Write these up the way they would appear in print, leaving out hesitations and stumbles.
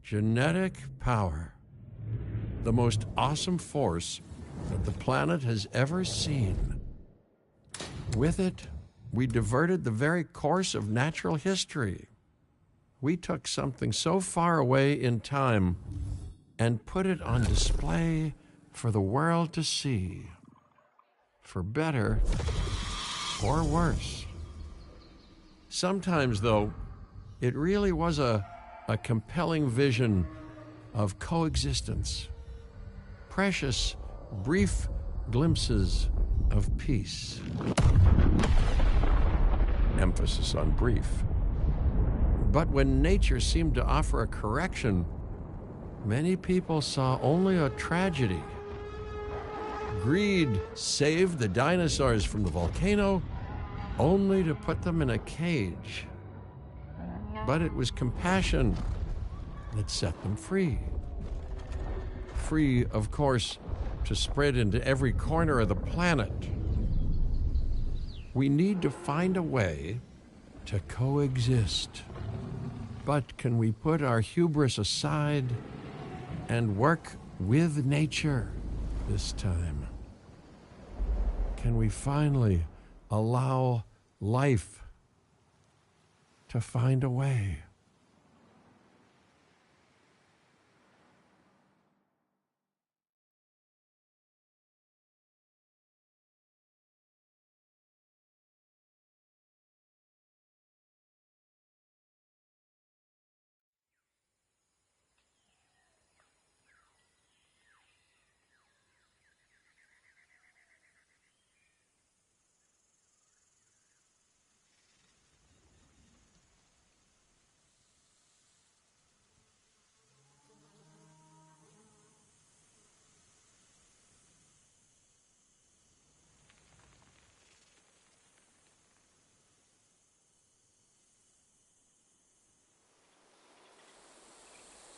Genetic power. The most awesome force that the planet has ever seen. With it, we diverted the very course of natural history. We took something so far away in time and put it on display for the world to see. For better or worse. Sometimes, though, it really was a compelling vision of coexistence. Precious, brief glimpses of peace. Emphasis on brief. But when nature seemed to offer a correction, many people saw only a tragedy. Greed saved the dinosaurs from the volcano, only to put them in a cage. But it was compassion that set them free. Free, of course, to spread into every corner of the planet. We need to find a way to coexist. But can we put our hubris aside and work with nature this time? Can we finally allow life to find a way?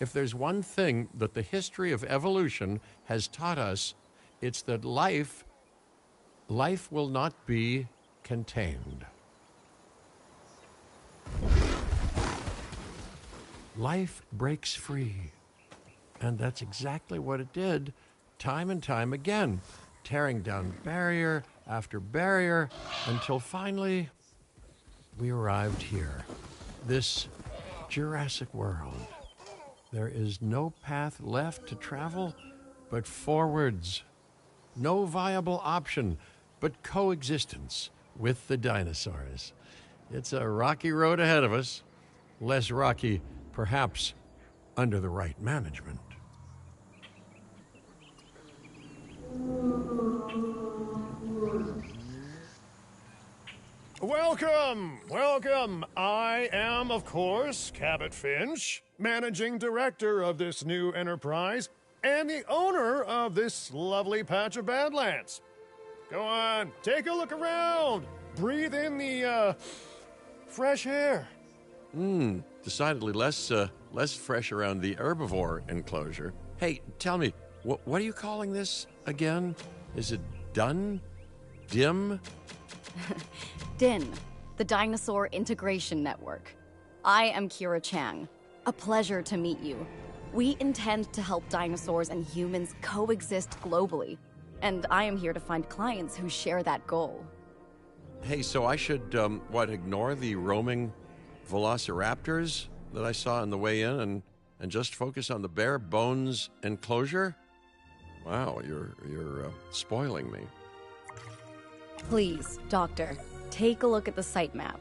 If there's one thing that the history of evolution has taught us, it's that life will not be contained. Life breaks free. And that's exactly what it did, time and time again, tearing down barrier after barrier, until finally we arrived here, this Jurassic World. There is no path left to travel but forwards. No viable option but coexistence with the dinosaurs. It's a rocky road ahead of us. Less rocky, perhaps, under the right management. Welcome. I am, of course, Cabot Finch, managing director of this new enterprise and the owner of this lovely patch of Badlands. Go on, take a look around. Breathe in the, fresh air. Decidedly less fresh around the herbivore enclosure. Hey, tell me, what are you calling this again? Is it done? Dim? DIN, the Dinosaur Integration Network. I am Kira Chang. A pleasure to meet you. We intend to help dinosaurs and humans coexist globally, and I am here to find clients who share that goal. Hey, so I should, ignore the roaming velociraptors that I saw on the way in and just focus on the bare bones enclosure? Wow, you're spoiling me. Please, Doctor, take a look at the site map.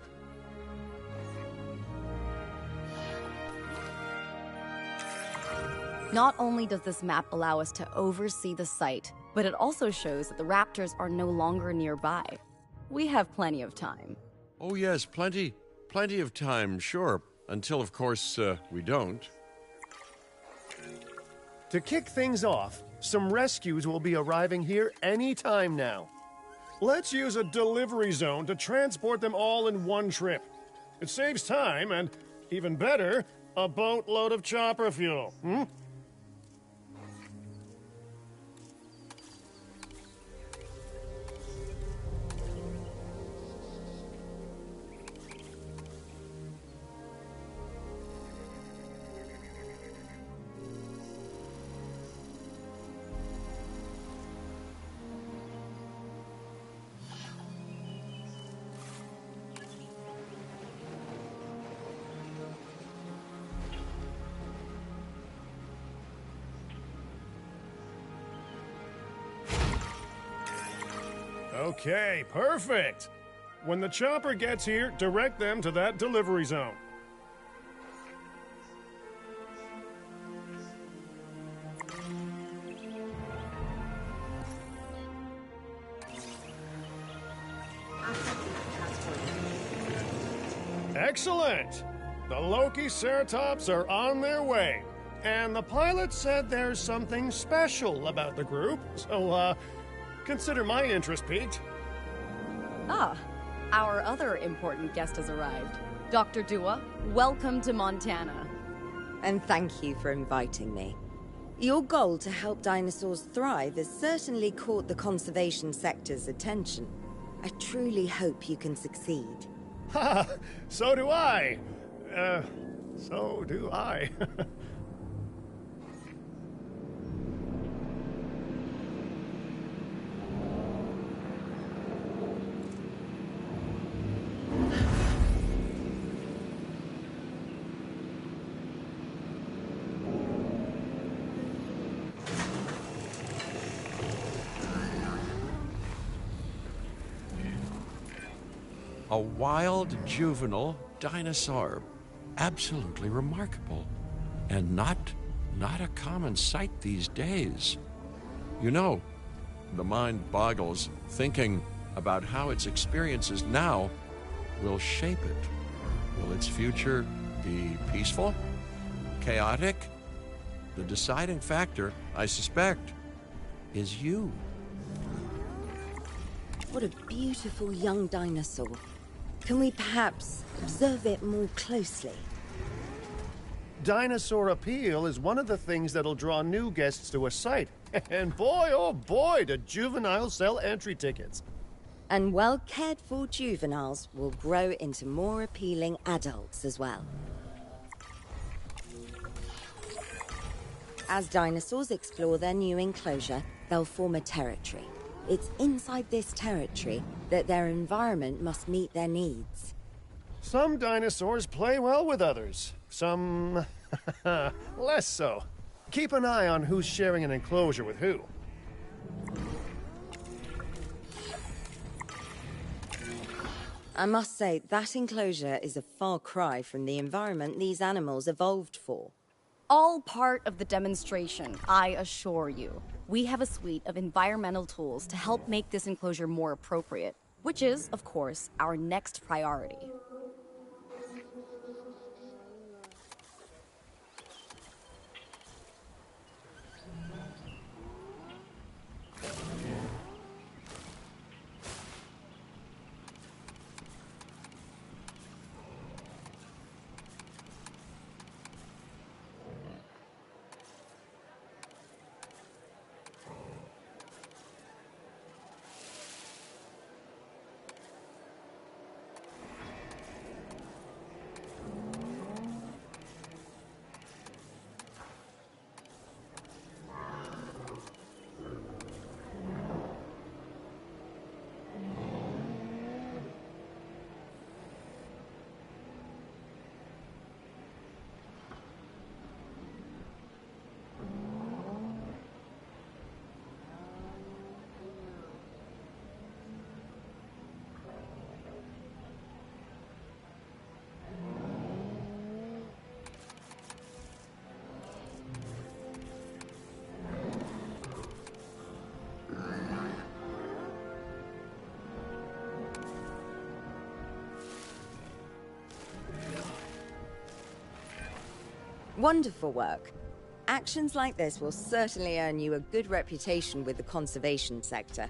Not only does this map allow us to oversee the site, but it also shows that the raptors are no longer nearby. We have plenty of time. Oh yes, plenty of time, sure. Until, of course, we don't. To kick things off, some rescues will be arriving here any time now. Let's use a delivery zone to transport them all in one trip. It saves time and, even better, a boatload of chopper fuel. Okay, perfect. When the chopper gets here, direct them to that delivery zone. Excellent! The Loki-Ceratops are on their way. And the pilot said there's something special about the group, so, consider my interest piqued. Ah, our other important guest has arrived. Dr. Dua, welcome to Montana. And thank you for inviting me. Your goal to help dinosaurs thrive has certainly caught the conservation sector's attention. I truly hope you can succeed. Ha! So do I! So do I. A wild juvenile dinosaur. Absolutely remarkable. And not a common sight these days. You know, the mind boggles thinking about how its experiences now will shape it. Will its future be peaceful? Chaotic? The deciding factor, I suspect, is you. What a beautiful young dinosaur. Can we perhaps observe it more closely? Dinosaur appeal is one of the things that'll draw new guests to a site. And boy, oh boy, do juveniles sell entry tickets. And well-cared-for juveniles will grow into more appealing adults as well. As dinosaurs explore their new enclosure, they'll form a territory. It's inside this territory that their environment must meet their needs. Some dinosaurs play well with others. Some less so. Keep an eye on who's sharing an enclosure with who. I must say, that enclosure is a far cry from the environment these animals evolved for. All part of the demonstration, I assure you. We have a suite of environmental tools to help make this enclosure more appropriate, which is, of course, our next priority. Wonderful work. Actions like this will certainly earn you a good reputation with the conservation sector.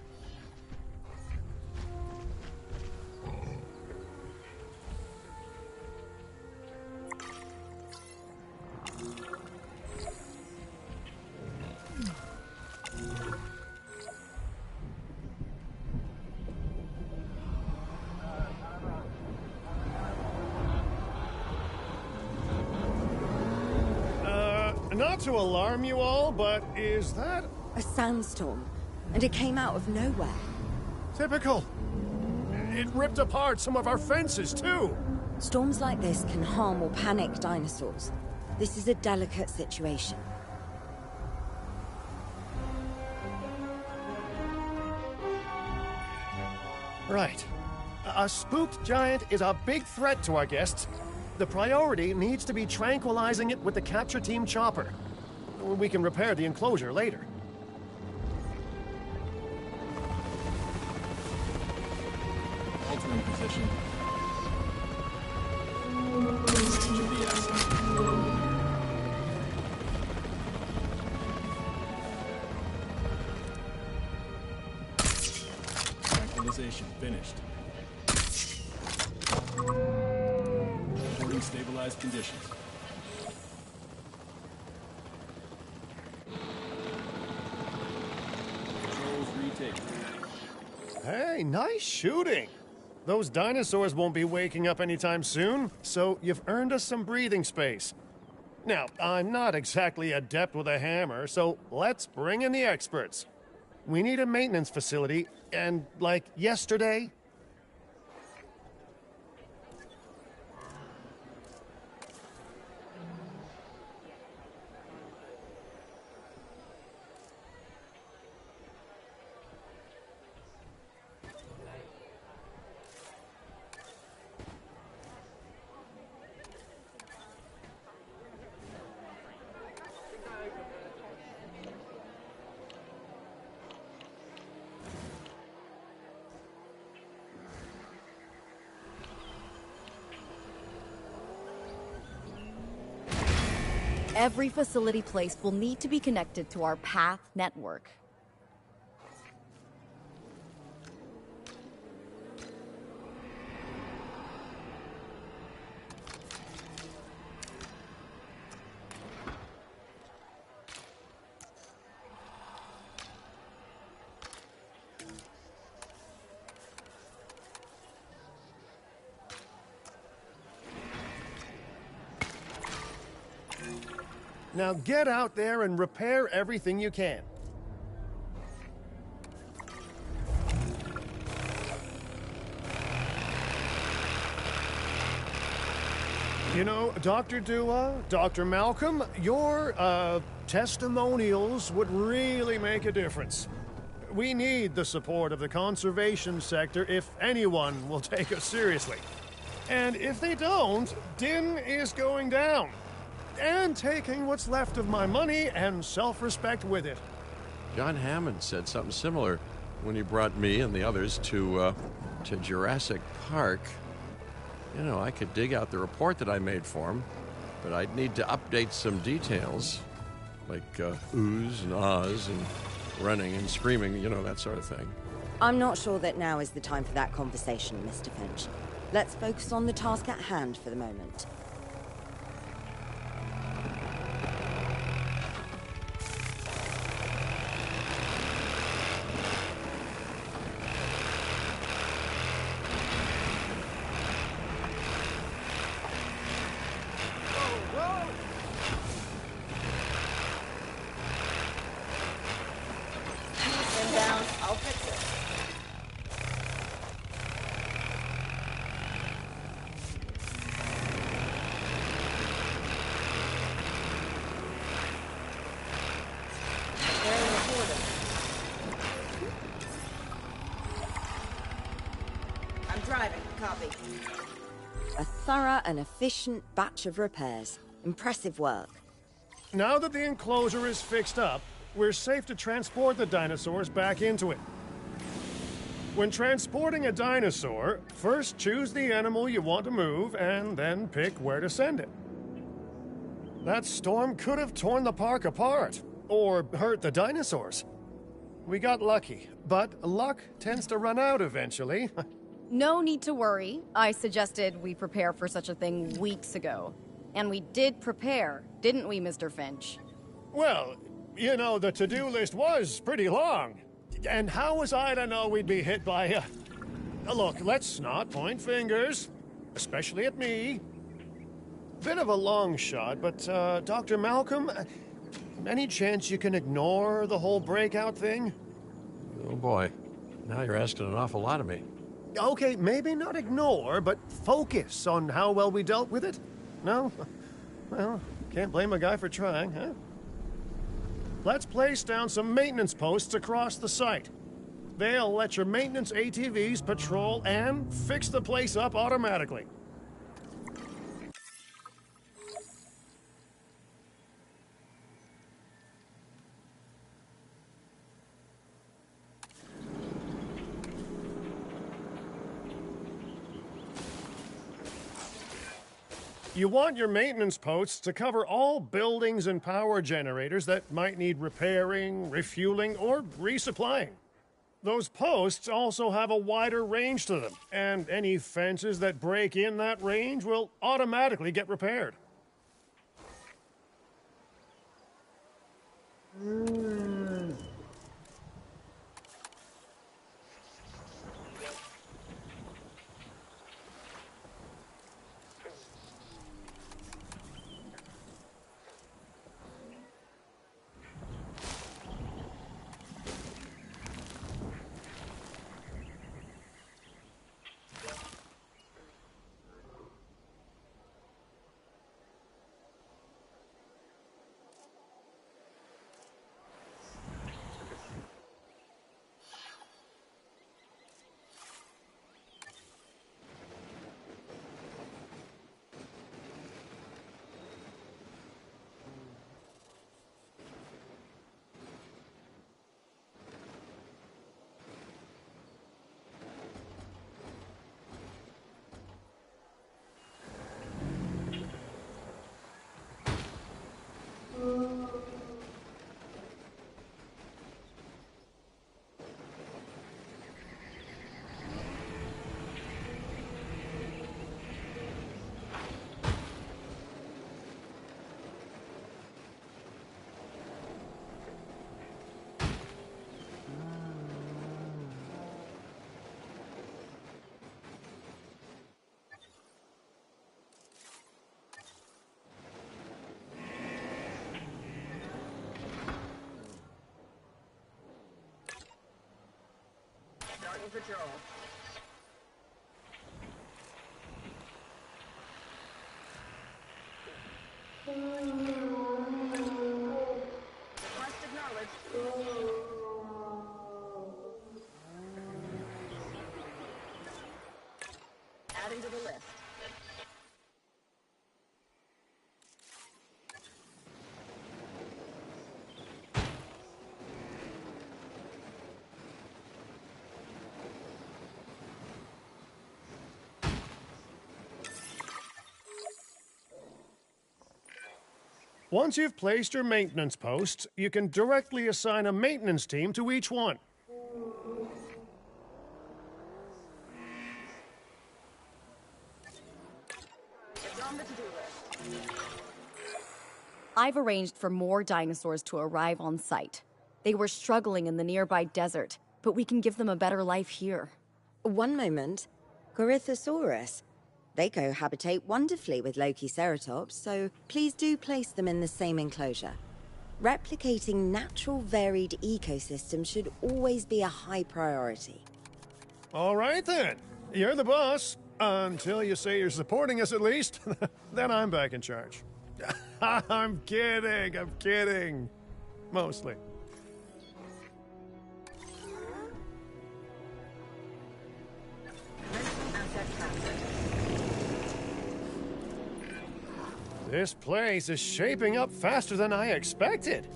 Not to alarm you all, but is that A sandstorm, and it came out of nowhere. typical? It ripped apart some of our fences, too. Storms like this can harm or panic dinosaurs. This is a delicate situation. Right. A spooked giant is a big threat to our guests. The priority needs to be tranquilizing it with the capture team chopper. We can repair the enclosure later. Altering position. Change of the asset. Tranquilization finished. Reporting stabilized conditions. Controls retaken. Hey, nice shooting. Those dinosaurs won't be waking up anytime soon, so you've earned us some breathing space. Now, I'm not exactly adept with a hammer, so let's bring in the experts. We need a maintenance facility, and like yesterday. Every facility placed will need to be connected to our path network. Now get out there and repair everything you can. You know, Dr. Dua, Dr. Malcolm, your testimonials would really make a difference. We need the support of the conservation sector if anyone will take us seriously. And if they don't, Din is going down. And taking what's left of my money and self-respect with it. John Hammond said something similar when he brought me and the others to Jurassic Park. You know, I could dig out the report that I made for him, but I'd need to update some details, like oohs and ahs and running and screaming, you know, that sort of thing. I'm not sure that now is the time for that conversation, Mr. Finch. Let's focus on the task at hand for the moment. Driving, copy. A thorough and efficient batch of repairs. Impressive work. Now that the enclosure is fixed up, we're safe to transport the dinosaurs back into it. When transporting a dinosaur, first choose the animal you want to move and then pick where to send it. That storm could have torn the park apart or hurt the dinosaurs. We got lucky, but luck tends to run out eventually. No need to worry. I suggested we prepare for such a thing weeks ago. And we did prepare, didn't we, Mr. Finch? Well, you know, the to-do list was pretty long. And how was I to know we'd be hit by a... Look, let's not point fingers, especially at me. Bit of a long shot, but, Dr. Malcolm, any chance you can ignore the whole breakout thing? Oh boy, now you're asking an awful lot of me. Okay, maybe not ignore, but focus on how well we dealt with it? No? Well, can't blame a guy for trying, huh? Let's place down some maintenance posts across the site. They'll let your maintenance ATVs patrol and fix the place up automatically. You want your maintenance posts to cover all buildings and power generators that might need repairing, refueling, or resupplying. Those posts also have a wider range to them, and any fences that break in that range will automatically get repaired. Starting patrol. Request acknowledged. Adding to the list. Once you've placed your maintenance posts, you can directly assign a maintenance team to each one. It's on the to-do list. I've arranged for more dinosaurs to arrive on site. They were struggling in the nearby desert, but we can give them a better life here. One moment. Corythosaurus. They cohabitate wonderfully with Lokiceratops, so please do place them in the same enclosure. Replicating natural varied ecosystems should always be a high priority. All right then. You're the boss. Until you say you're supporting us at least. Then I'm back in charge. I'm kidding. Mostly. Asset captured. This place is shaping up faster than I expected.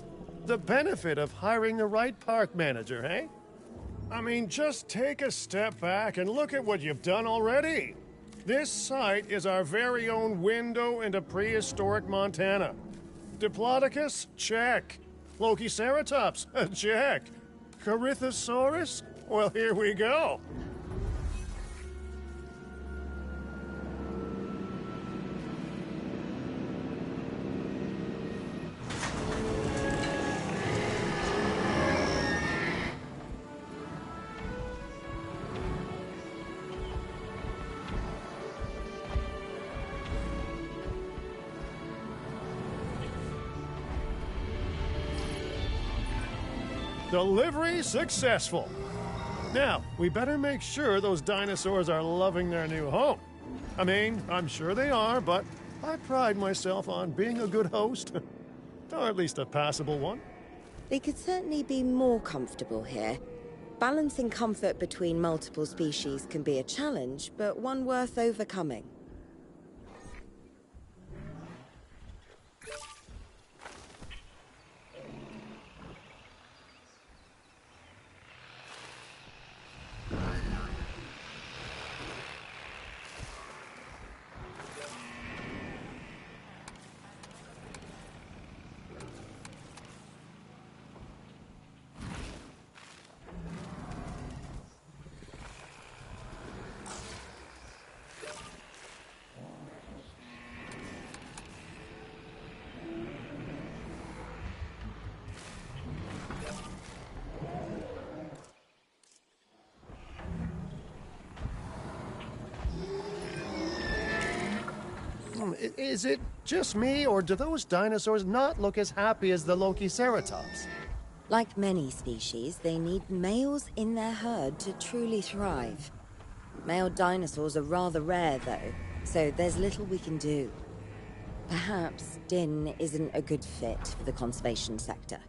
The benefit of hiring the right park manager, eh? I mean, just take a step back and look at what you've done already. This site is our very own window into prehistoric Montana. Diplodocus? Check. Lokiceratops? Check. Corythosaurus? Well, here we go. Delivery successful. Now, we better make sure those dinosaurs are loving their new home. I mean, I'm sure they are, but I pride myself on being a good host. Or at least a passable one. They could certainly be more comfortable here. Balancing comfort between multiple species can be a challenge, but one worth overcoming. Is it just me, or do those dinosaurs not look as happy as the Lokiceratops? Like many species, they need males in their herd to truly thrive. Male dinosaurs are rather rare, though, so there's little we can do. Perhaps Din isn't a good fit for the conservation sector.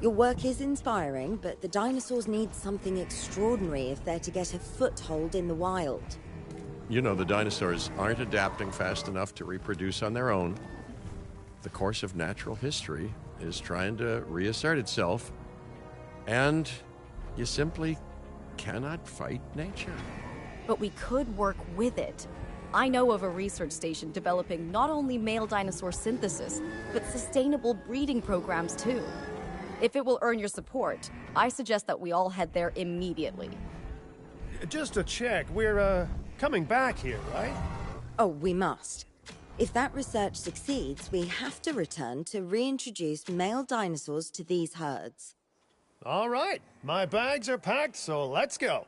Your work is inspiring, but the dinosaurs need something extraordinary if they're to get a foothold in the wild. You know, the dinosaurs aren't adapting fast enough to reproduce on their own. The course of natural history is trying to reassert itself, and you simply cannot fight nature. But we could work with it. I know of a research station developing not only male dinosaur synthesis, but sustainable breeding programs too. If it will earn your support, I suggest that we all head there immediately. Just to check, we're, coming back here, right? Oh, we must. If that research succeeds, we have to return to reintroduce male dinosaurs to these herds. All right, my bags are packed, so let's go.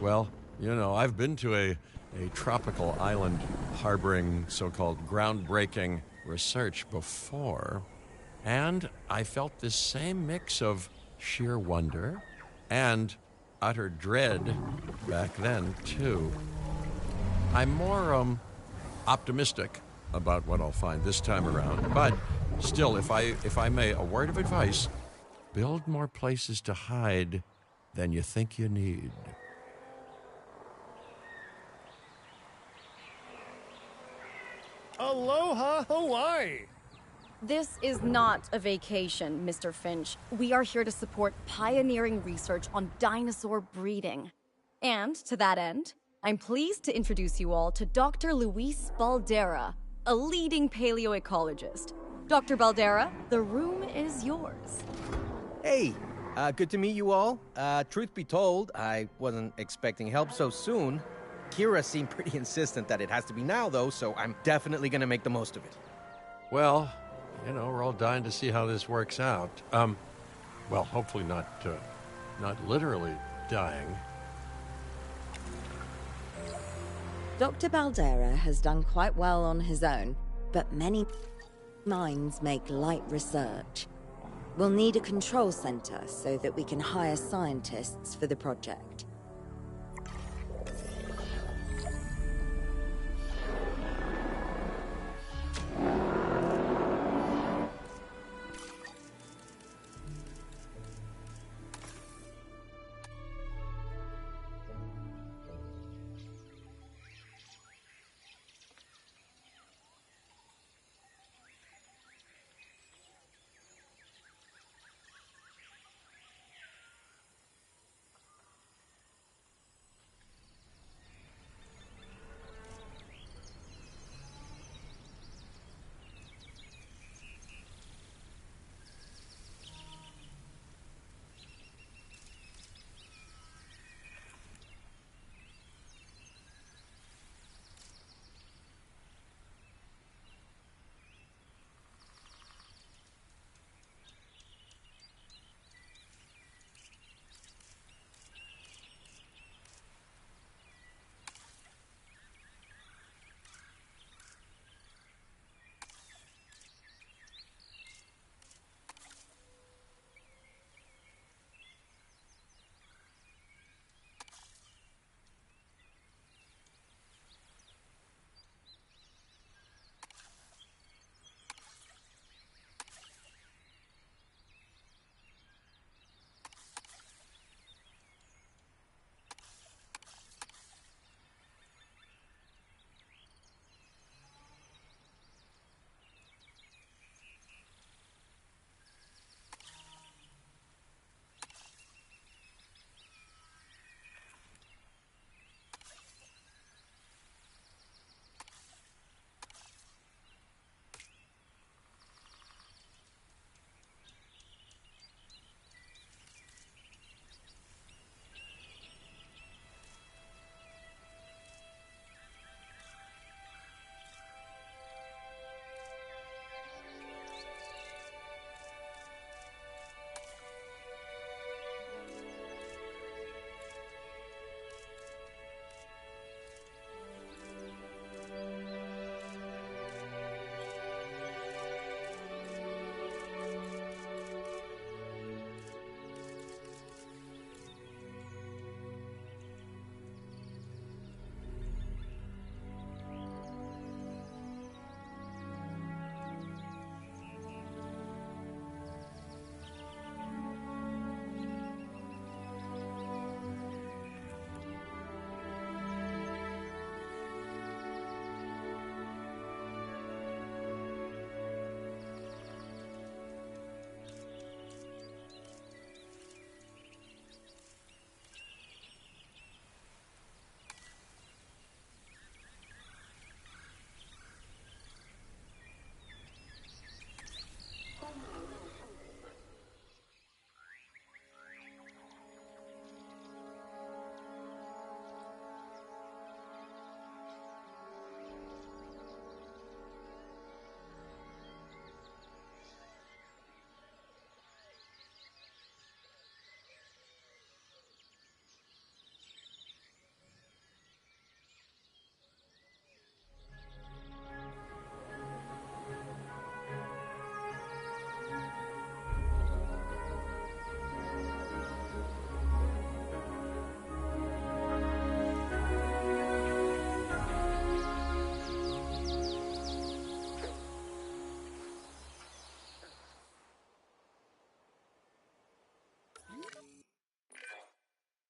Well, you know, I've been to a tropical island harboring so-called groundbreaking research before, and I felt this same mix of sheer wonder and utter dread back then, too. I'm more optimistic about what I'll find this time around, but still, if I may, a word of advice: build more places to hide than you think you need. Aloha, Hawaii! This is not a vacation, Mr. Finch. We are here to support pioneering research on dinosaur breeding. And to that end, I'm pleased to introduce you all to Dr. Luis Baldera, a leading paleoecologist. Dr. Baldera, the room is yours. Hey, good to meet you all. Truth be told, I wasn't expecting help so soon. Kira seemed pretty insistent that it has to be now, though, so I'm definitely gonna make the most of it. Well, you know, we're all dying to see how this works out. Well, hopefully not literally dying. Dr. Baldera has done quite well on his own, but many minds make light research. We'll need a control center so that we can hire scientists for the project.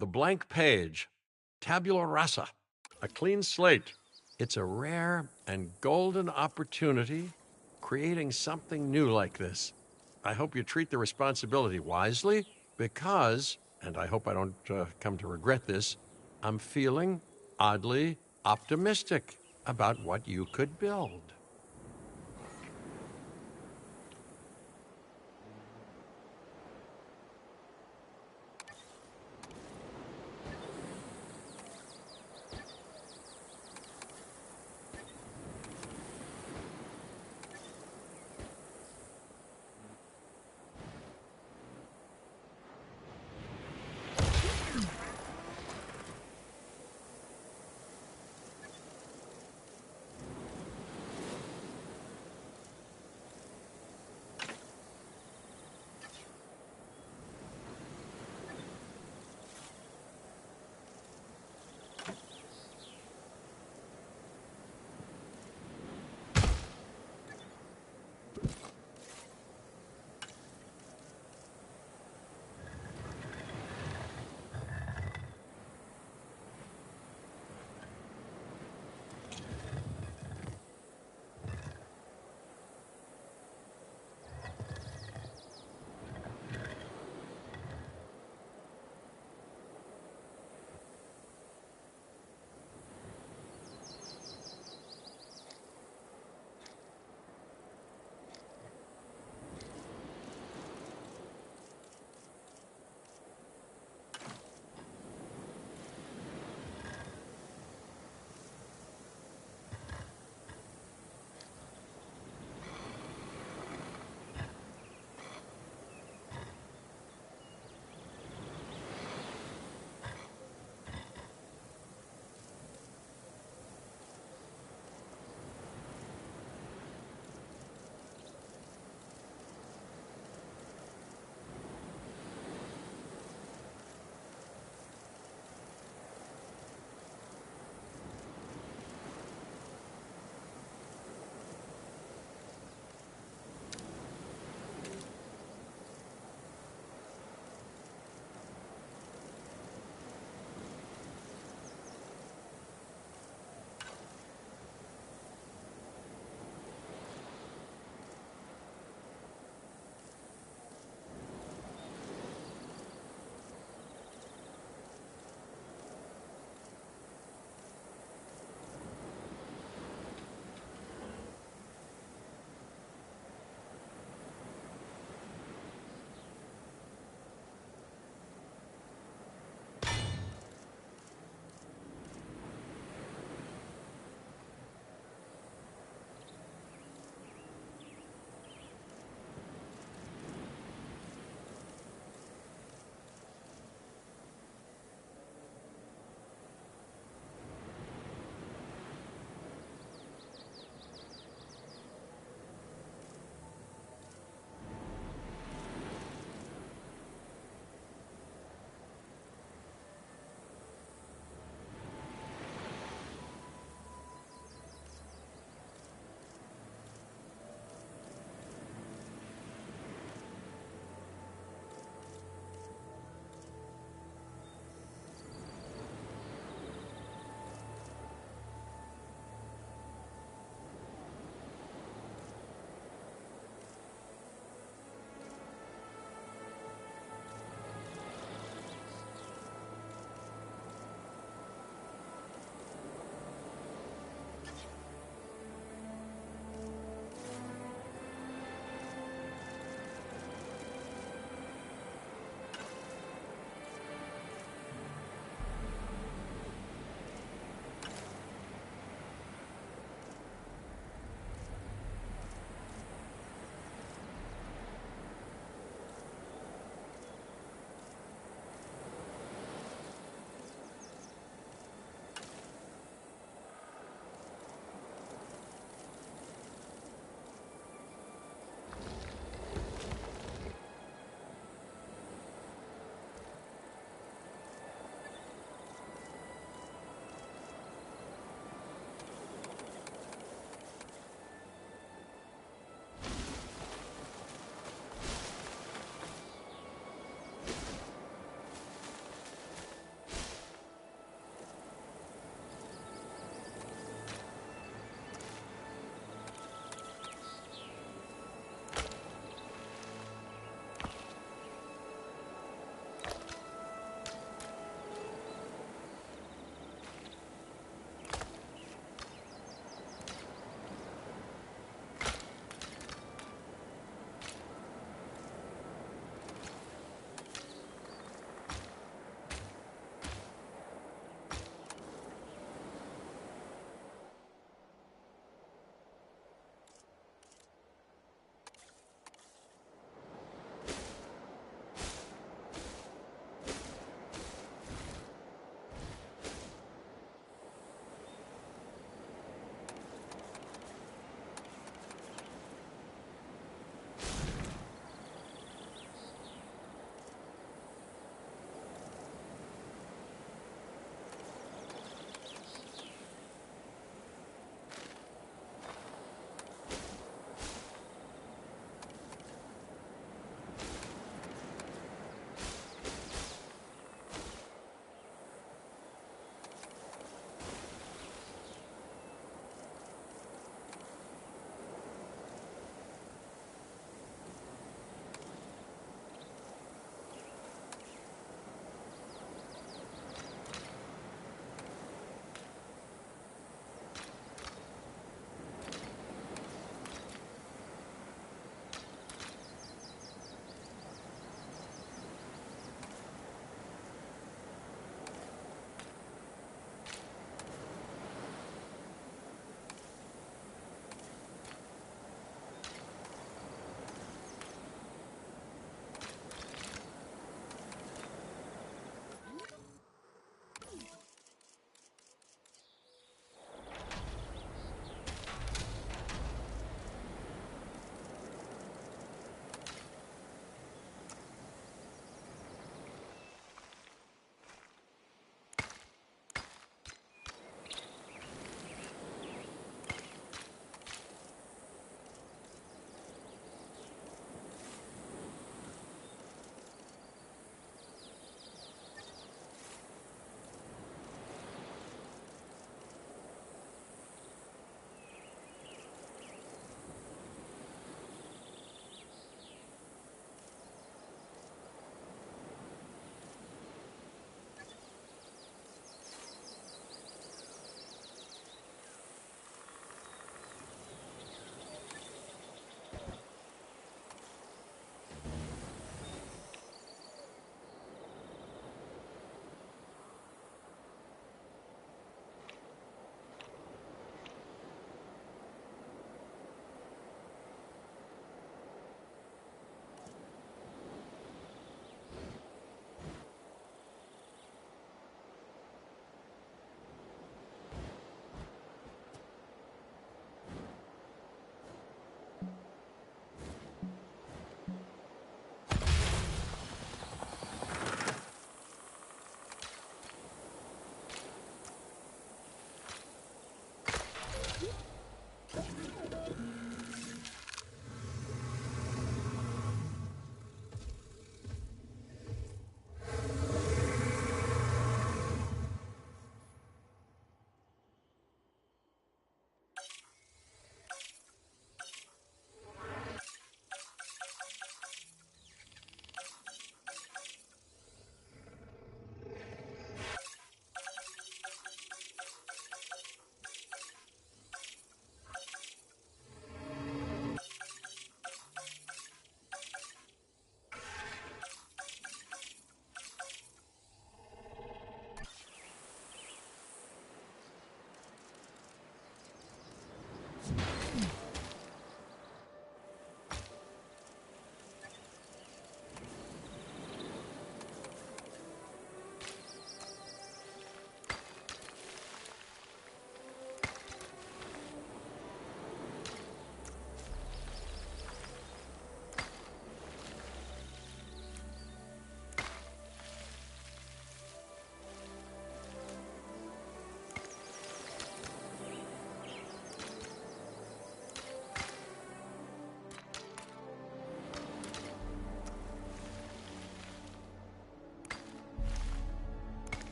The blank page, tabula rasa, a clean slate. It's a rare and golden opportunity creating something new like this. I hope you treat the responsibility wisely because, and I hope I don't come to regret this, I'm feeling oddly optimistic about what you could build.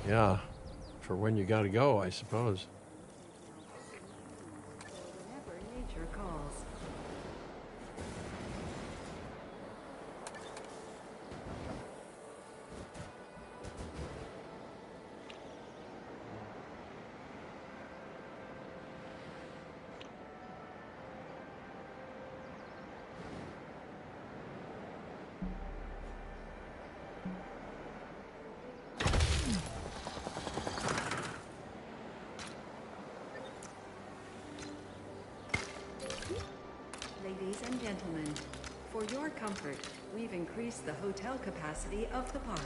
Yeah, for when you gotta go, I suppose. Whenever nature calls. Ladies and gentlemen, for your comfort, we've increased the hotel capacity of the park.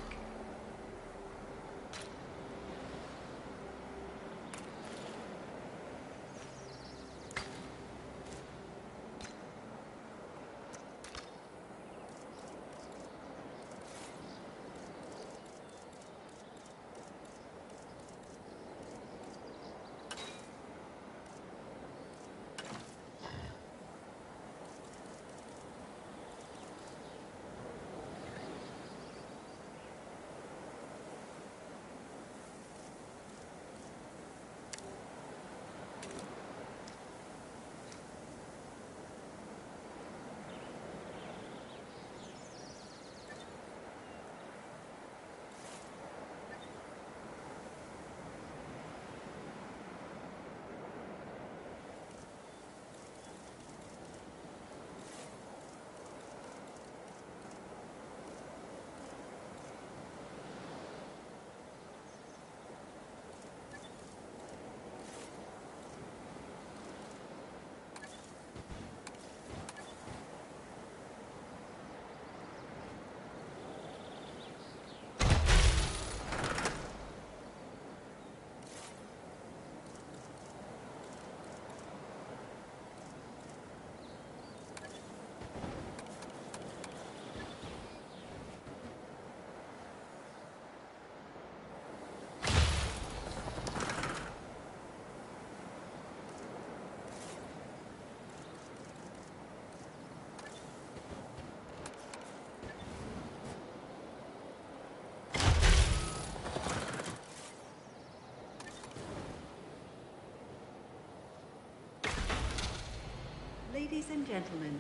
Ladies and gentlemen,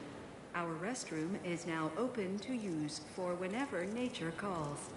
our restroom is now open to use for whenever nature calls.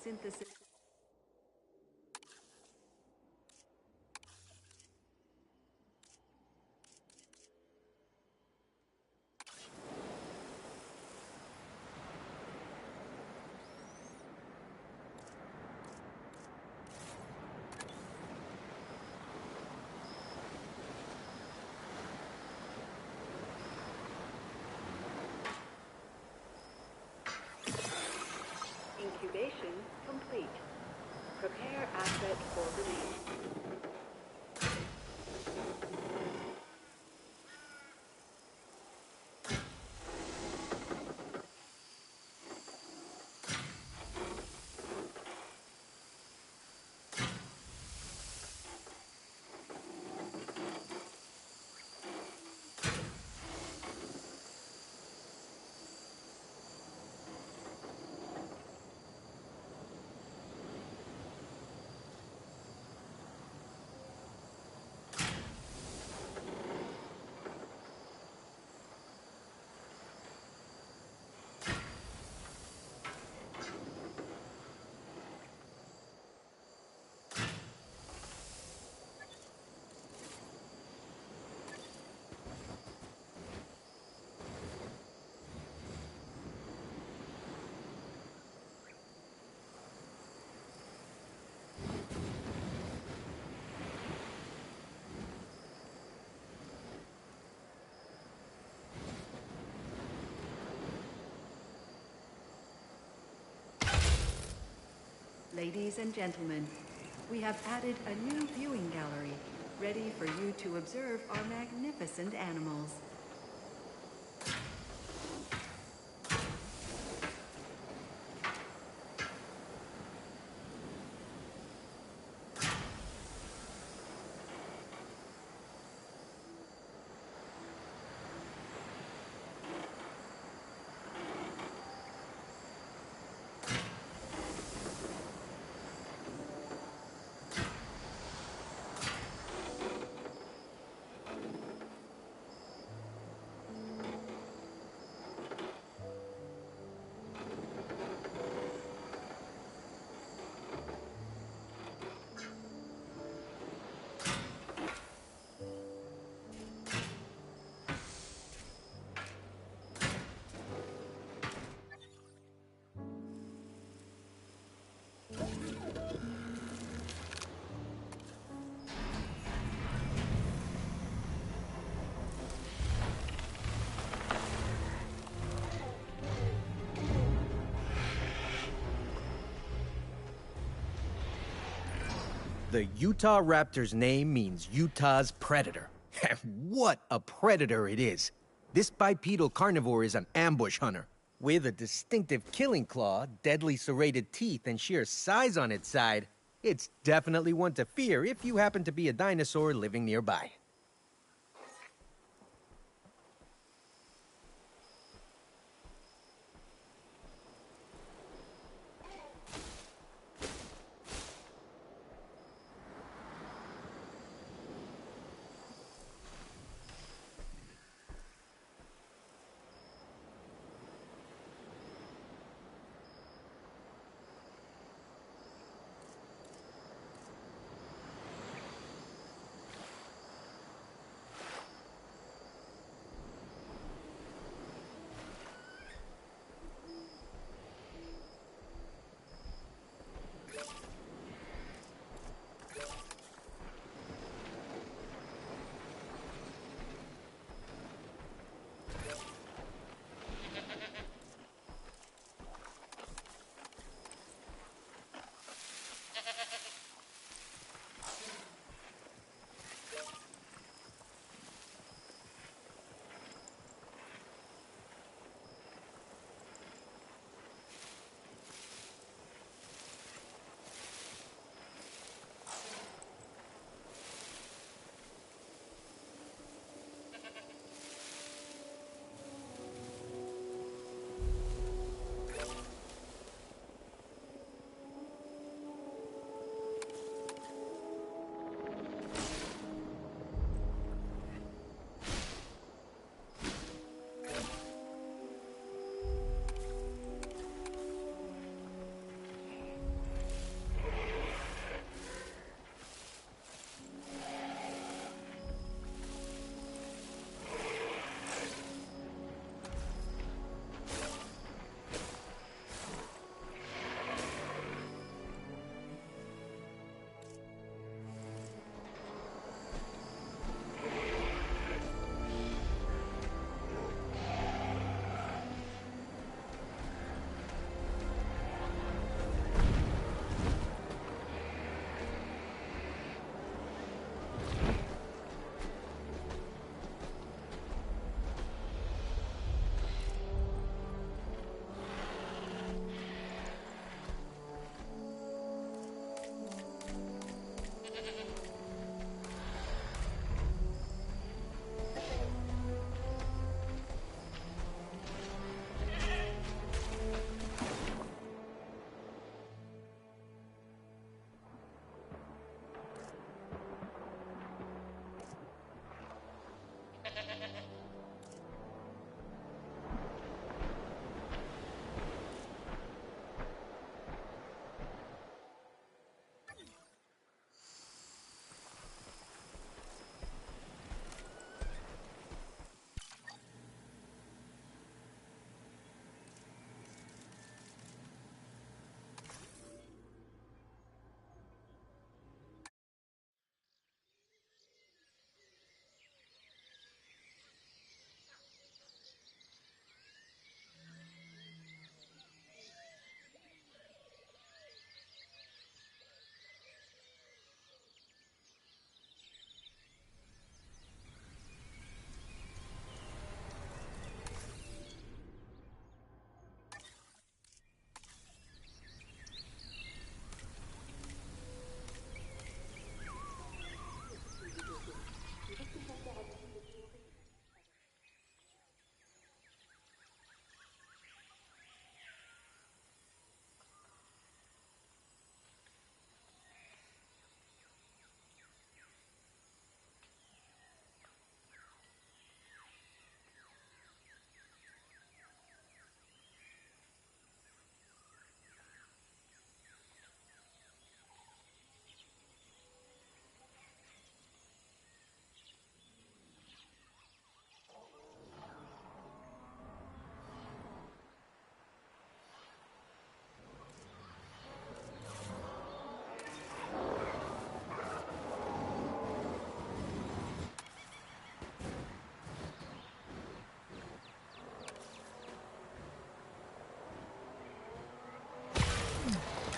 synthesis. Incubation complete. Prepare asset for release. Ladies and gentlemen, we have added a new viewing gallery, ready for you to observe our magnificent animals. The Utah Raptor's name means Utah's predator. And what a predator it is! This bipedal carnivore is an ambush hunter. With a distinctive killing claw, deadly serrated teeth, and sheer size on its side, it's definitely one to fear if you happen to be a dinosaur living nearby.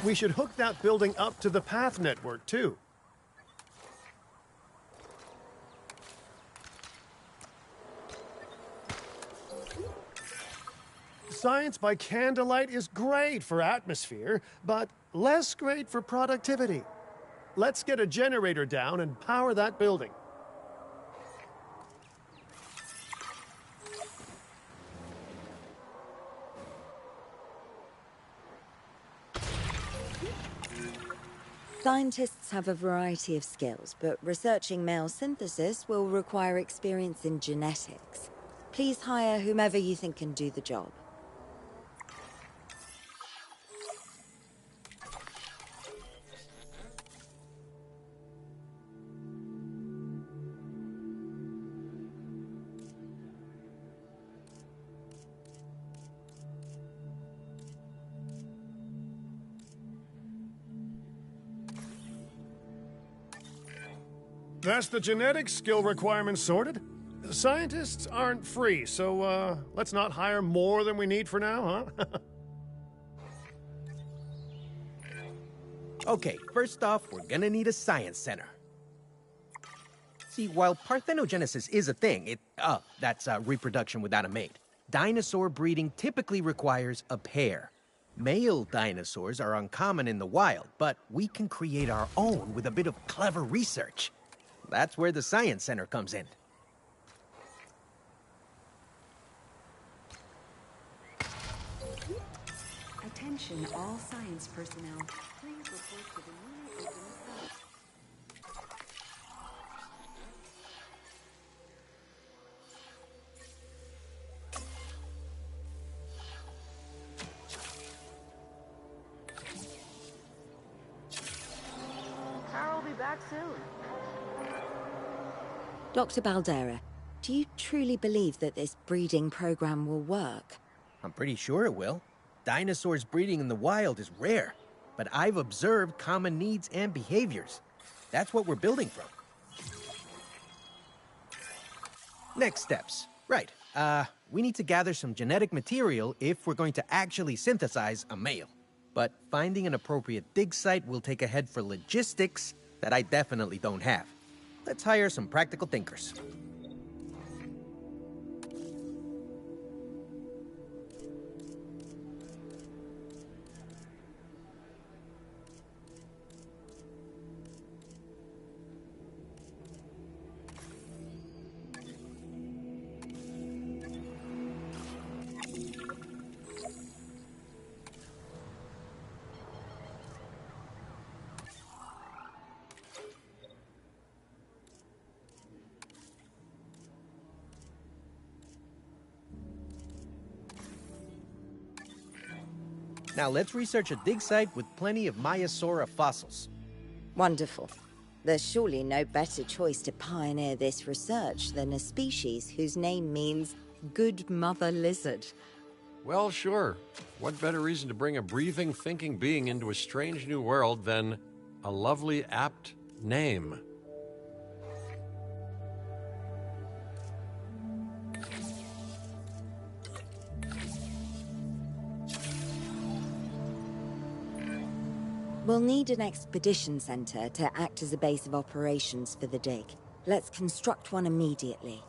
We should hook that building up to the path network, too. Science by candlelight is great for atmosphere, but less great for productivity. Let's get a generator down and power that building. Scientists have a variety of skills, but researching male synthesis will require experience in genetics. Please hire whomever you think can do the job. That's the genetic skill requirements sorted. Scientists aren't free, so let's not hire more than we need for now, huh? Okay, first off, we're gonna need a science center. See, while parthenogenesis is a thing, that's reproduction without a mate. Dinosaur breeding typically requires a pair. Male dinosaurs are uncommon in the wild, but we can create our own with a bit of clever research. That's where the Science Center comes in. Attention all science personnel. Please report to the newly opened site. Carol will be back soon. Dr. Baldera, do you truly believe that this breeding program will work? I'm pretty sure it will. Dinosaurs breeding in the wild is rare, but I've observed common needs and behaviors. That's what we're building from. Next steps. Right. We need to gather some genetic material if we're going to actually synthesize a male. But finding an appropriate dig site will take a head for logistics that I definitely don't have. Let's hire some practical thinkers. Now let's research a dig site with plenty of Maiasaura fossils. Wonderful. There's surely no better choice to pioneer this research than a species whose name means good mother lizard. Well, sure. What better reason to bring a breathing, thinking being into a strange new world than a lovely, apt name? We'll need an expedition center to act as a base of operations for the dig. Let's construct one immediately.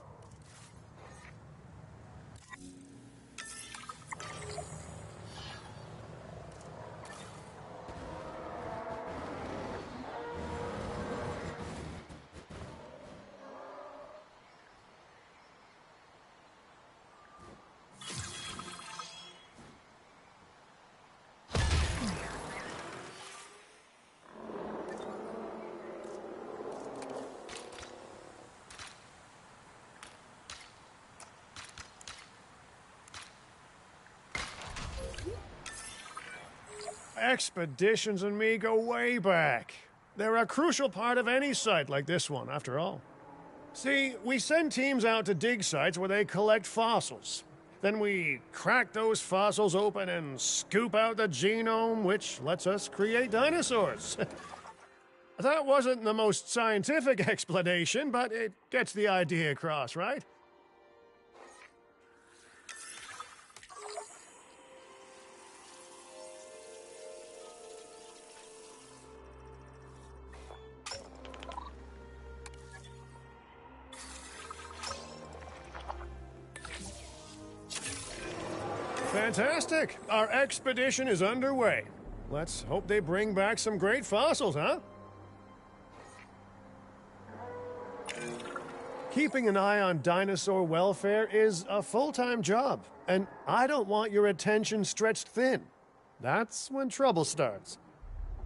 Expeditions and me go way back. They're a crucial part of any site like this one, after all. See, we send teams out to dig sites where they collect fossils. Then we crack those fossils open and scoop out the genome, which lets us create dinosaurs. That wasn't the most scientific explanation, but it gets the idea across, right? Fantastic! Our expedition is underway. Let's hope they bring back some great fossils, huh? Keeping an eye on dinosaur welfare is a full-time job, and I don't want your attention stretched thin. That's when trouble starts.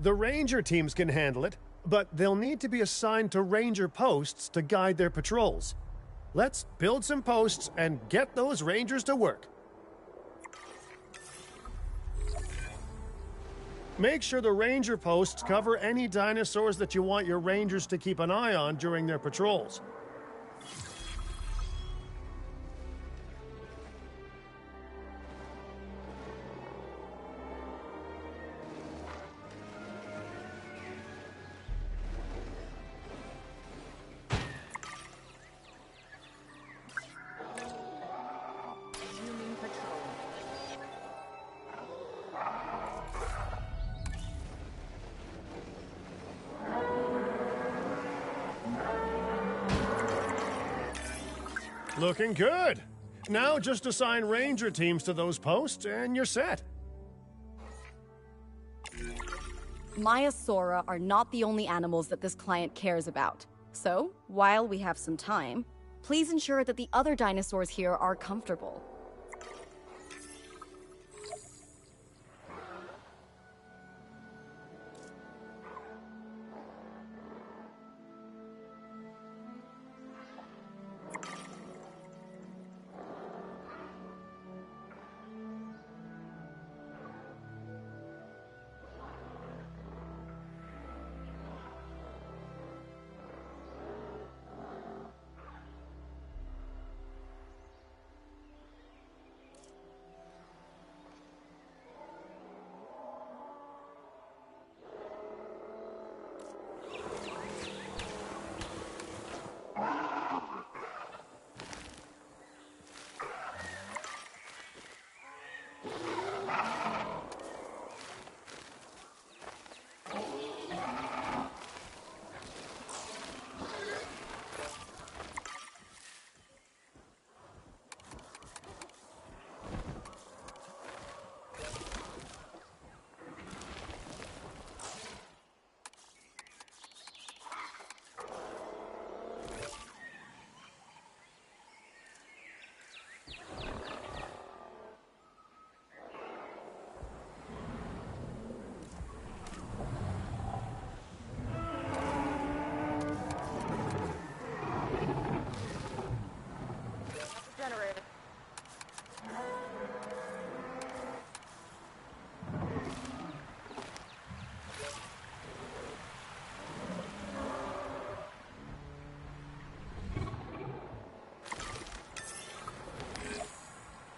The ranger teams can handle it, but they'll need to be assigned to ranger posts to guide their patrols. Let's build some posts and get those rangers to work. Make sure the ranger posts cover any dinosaurs that you want your rangers to keep an eye on during their patrols. Looking good. Now just assign ranger teams to those posts and you're set. Maiasaura are not the only animals that this client cares about. So, while we have some time, please ensure that the other dinosaurs here are comfortable.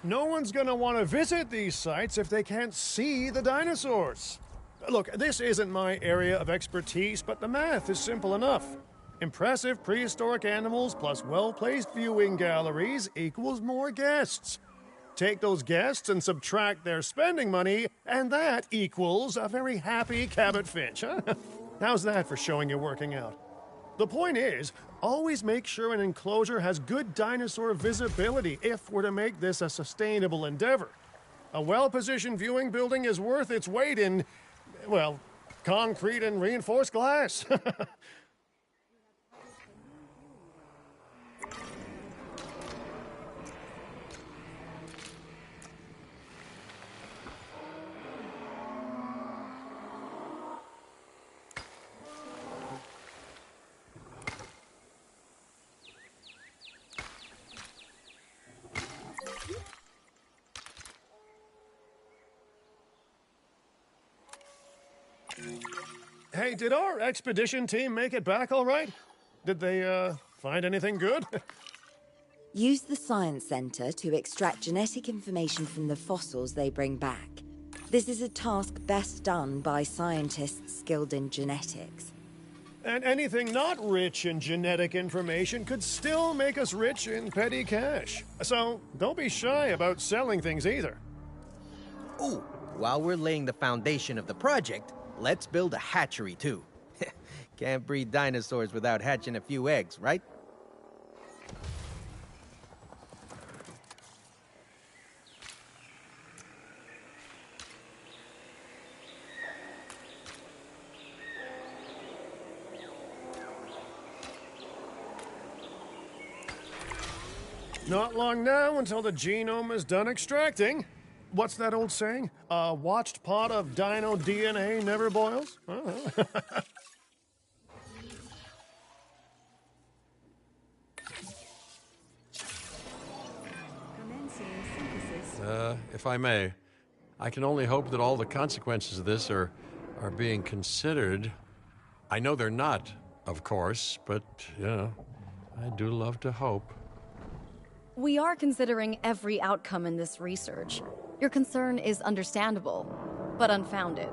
No one's gonna want to visit these sites if they can't see the dinosaurs. Look, this isn't my area of expertise, but the math is simple enough. Impressive prehistoric animals plus well-placed viewing galleries equals more guests. Take those guests and subtract their spending money, and that equals a very happy Cabot Finch, huh? How's that for showing you're working out? The point is, always make sure an enclosure has good dinosaur visibility if we're to make this a sustainable endeavor. A well-positioned viewing building is worth its weight in, well, concrete and reinforced glass. Hey, did our expedition team make it back all right? Did they, find anything good? Use the Science Center to extract genetic information from the fossils they bring back. This is a task best done by scientists skilled in genetics. And anything not rich in genetic information could still make us rich in petty cash. So don't be shy about selling things either. Ooh, while we're laying the foundation of the project, let's build a hatchery, too. Can't breed dinosaurs without hatching a few eggs, right? Not long now until the genome is done extracting. What's that old saying? A watched pot of dino DNA never boils? Commencing synthesis. If I may, I can only hope that all the consequences of this are being considered. I know they're not, of course, but, I do love to hope. We are considering every outcome in this research. Your concern is understandable, but unfounded.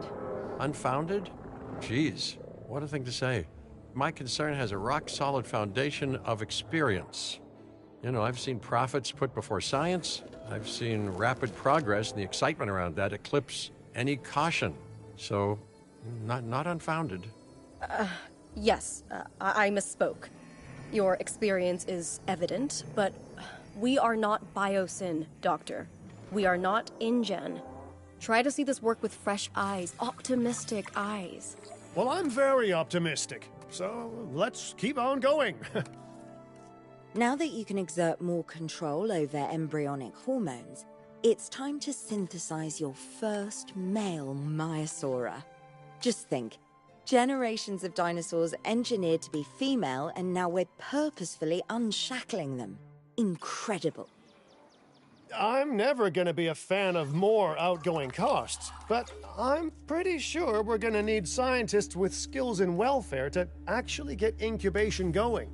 Unfounded? Geez, what a thing to say. My concern has a rock-solid foundation of experience. I've seen profits put before science. I've seen rapid progress, and the excitement around that eclipse any caution. So, not unfounded. Yes, I misspoke. Your experience is evident, but we are not Biosyn, Doctor. We are not InGen. Try to see this work with fresh eyes, optimistic eyes. Well, I'm very optimistic, so let's keep on going. Now that you can exert more control over embryonic hormones, it's time to synthesize your first male Maiasaura. Just think, generations of dinosaurs engineered to be female, and now we're purposefully unshackling them. Incredible. I'm never going to be a fan of more outgoing costs, but I'm pretty sure we're going to need scientists with skills in welfare to actually get incubation going.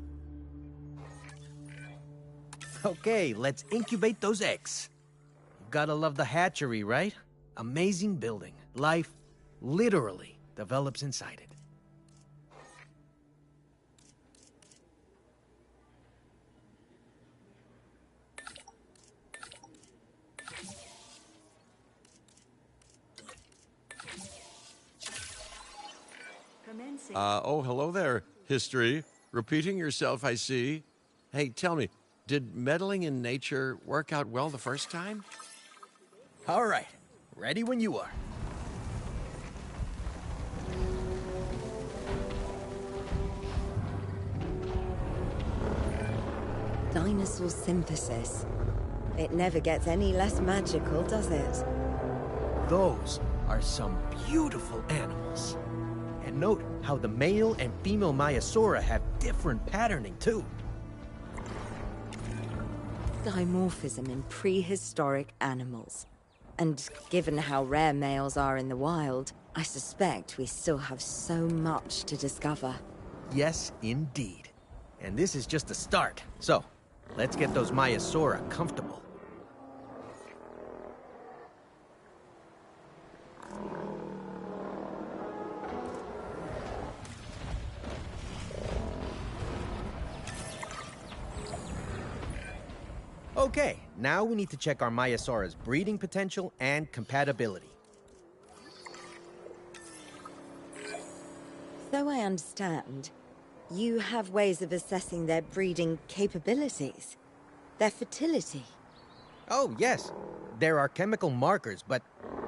Okay, let's incubate those eggs. You gotta love the hatchery, right? Amazing building. Life literally develops inside it. Commencing. Hello there, history. Repeating yourself, I see. Hey, tell me, did meddling in nature work out well the first time? All right, ready when you are. Dinosaur synthesis. It never gets any less magical, does it? Those are some beautiful animals. And note how the male and female Maiasaura have different patterning, too. Dimorphism in prehistoric animals. And given how rare males are in the wild, I suspect we still have so much to discover. Yes, indeed. And this is just the start. So, let's get those Maiasaura comfortable. Okay, now we need to check our Maiasaura's breeding potential and compatibility. So I understand, you have ways of assessing their breeding capabilities, their fertility. Oh, yes. There are chemical markers, but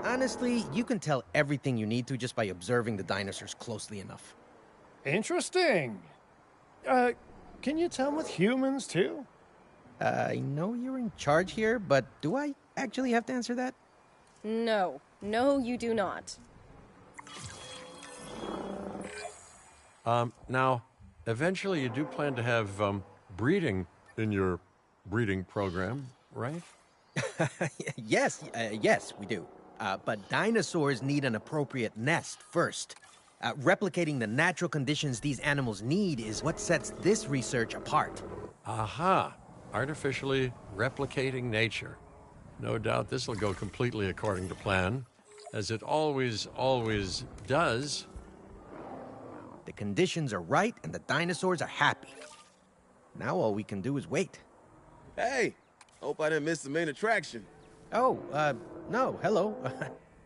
honestly, you can tell everything you need to just by observing the dinosaurs closely enough. Interesting. Can you tell with humans, too? I know you're in charge here, but do I actually have to answer that? No, you do not. Now, eventually you do plan to have breeding in your breeding program, right? Yes, we do. But dinosaurs need an appropriate nest first. Replicating the natural conditions these animals need is what sets this research apart. Aha! Artificially replicating nature. No doubt this will go completely according to plan, as it always does. The conditions are right and the dinosaurs are happy. Now all we can do is wait. Hey, hope I didn't miss the main attraction. Oh, no, hello.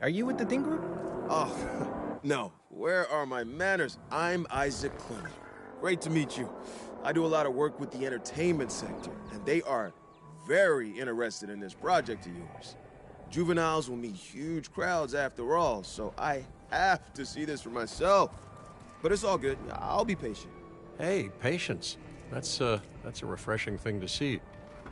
Are you with the Thing Group? Oh, no. Where are my manners? I'm Isaac Clement. Great to meet you. I do a lot of work with the entertainment sector, and they are very interested in this project of yours. Juveniles will meet huge crowds after all, so I have to see this for myself. But it's all good. I'll be patient. Hey, patience. That's a refreshing thing to see.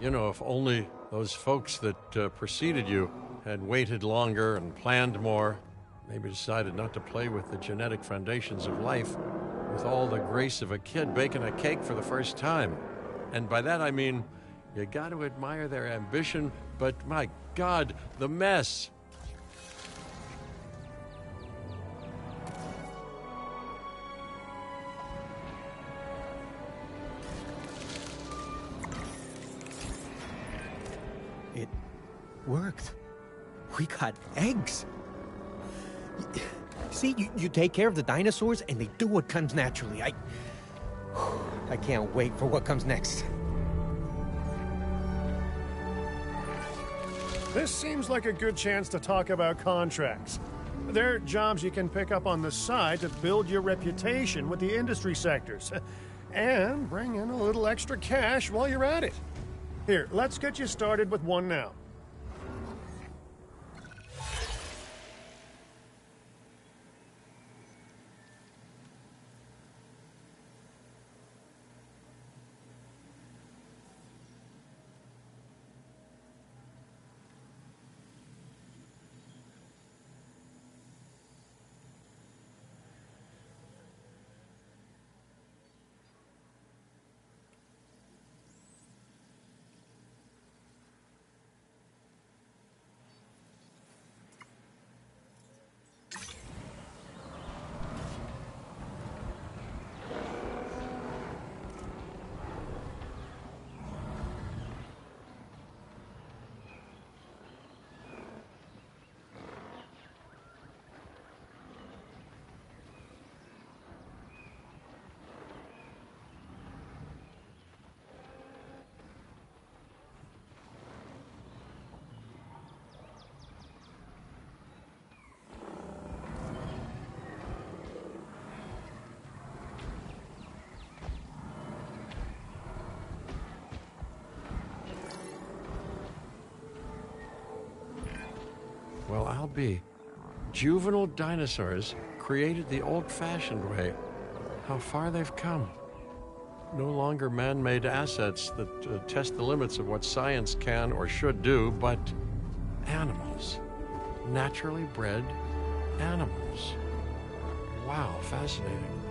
You know, if only those folks that preceded you had waited longer and planned more, maybe decided not to play with the genetic foundations of life with all the grace of a kid baking a cake for the first time. And by that I mean, you got to admire their ambition, but my God, the mess. It worked. We got eggs. See, you take care of the dinosaurs and they do what comes naturally. I can't wait for what comes next. This seems like a good chance to talk about contracts. They're jobs you can pick up on the side to build your reputation with the industry sectors. And bring in a little extra cash while you're at it. Here, let's get you started with one now. Well, I'll be. Juvenile dinosaurs created the old-fashioned way. How far they've come. No longer man-made assets that test the limits of what science can or should do, but animals. Naturally bred animals. Wow, fascinating.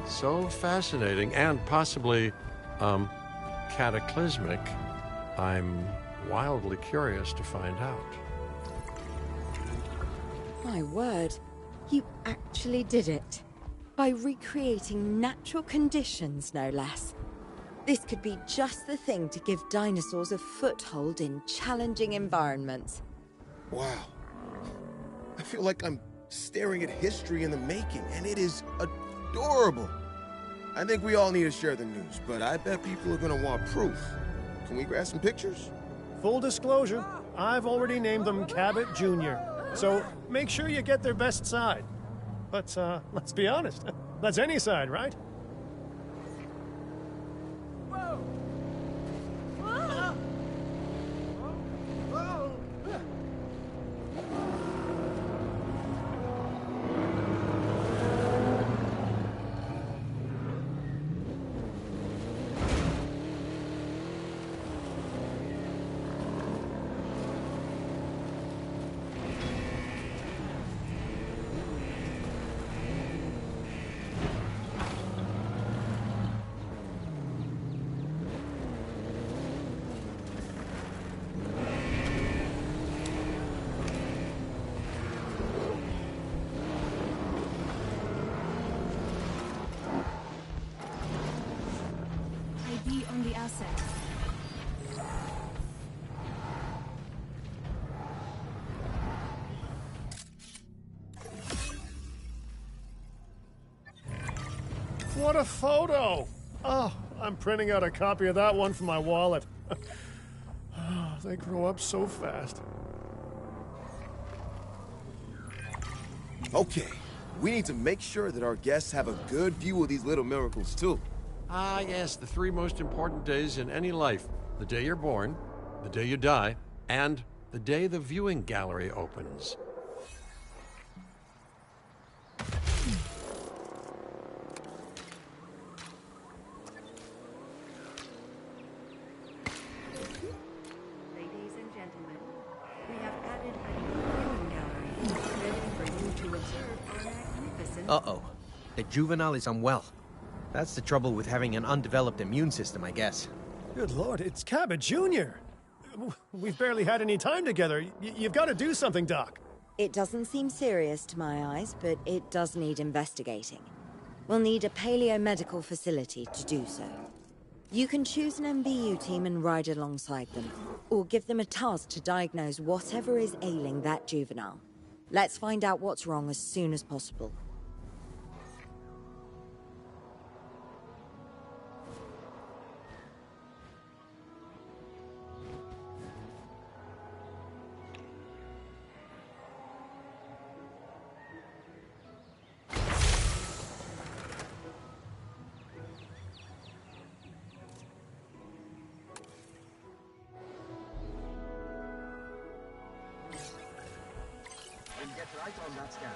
So fascinating and possibly, cataclysmic. I'm wildly curious to find out. My word, you actually did it. By recreating natural conditions, no less. This could be just the thing to give dinosaurs a foothold in challenging environments. Wow. I feel like I'm staring at history in the making, and it is adorable. I think we all need to share the news, but I bet people are gonna want proof. Can we grab some pictures? Full disclosure, I've already named them Cabot Jr., so make sure you get their best side. But let's be honest, that's any side, right? ID on the asset. What a photo! Oh, I'm printing out a copy of that one for my wallet. Oh, they grow up so fast. Okay, we need to make sure that our guests have a good view of these little miracles, too. Ah, yes, the three most important days in any life. The day you're born, the day you die, and the day the viewing gallery opens. Uh-oh. The juvenile is unwell. That's the trouble with having an undeveloped immune system, I guess. Good Lord, it's Cabot Jr. We've barely had any time together. You've got to do something, Doc. It doesn't seem serious to my eyes, but it does need investigating. We'll need a paleo-medical facility to do so. You can choose an MVU team and ride alongside them, or give them a task to diagnose whatever is ailing that juvenile. Let's find out what's wrong as soon as possible. Get right on that scan.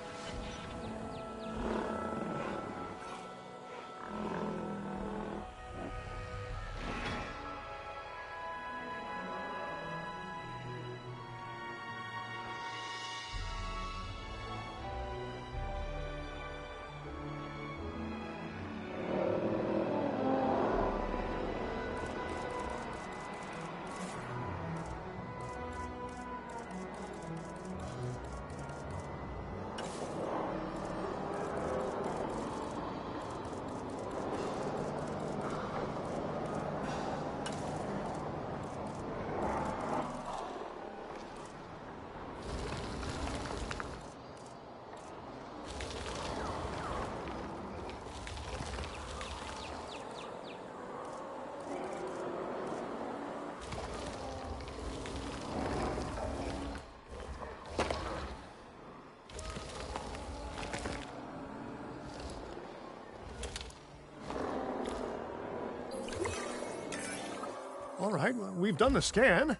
All right, well, we've done the scan.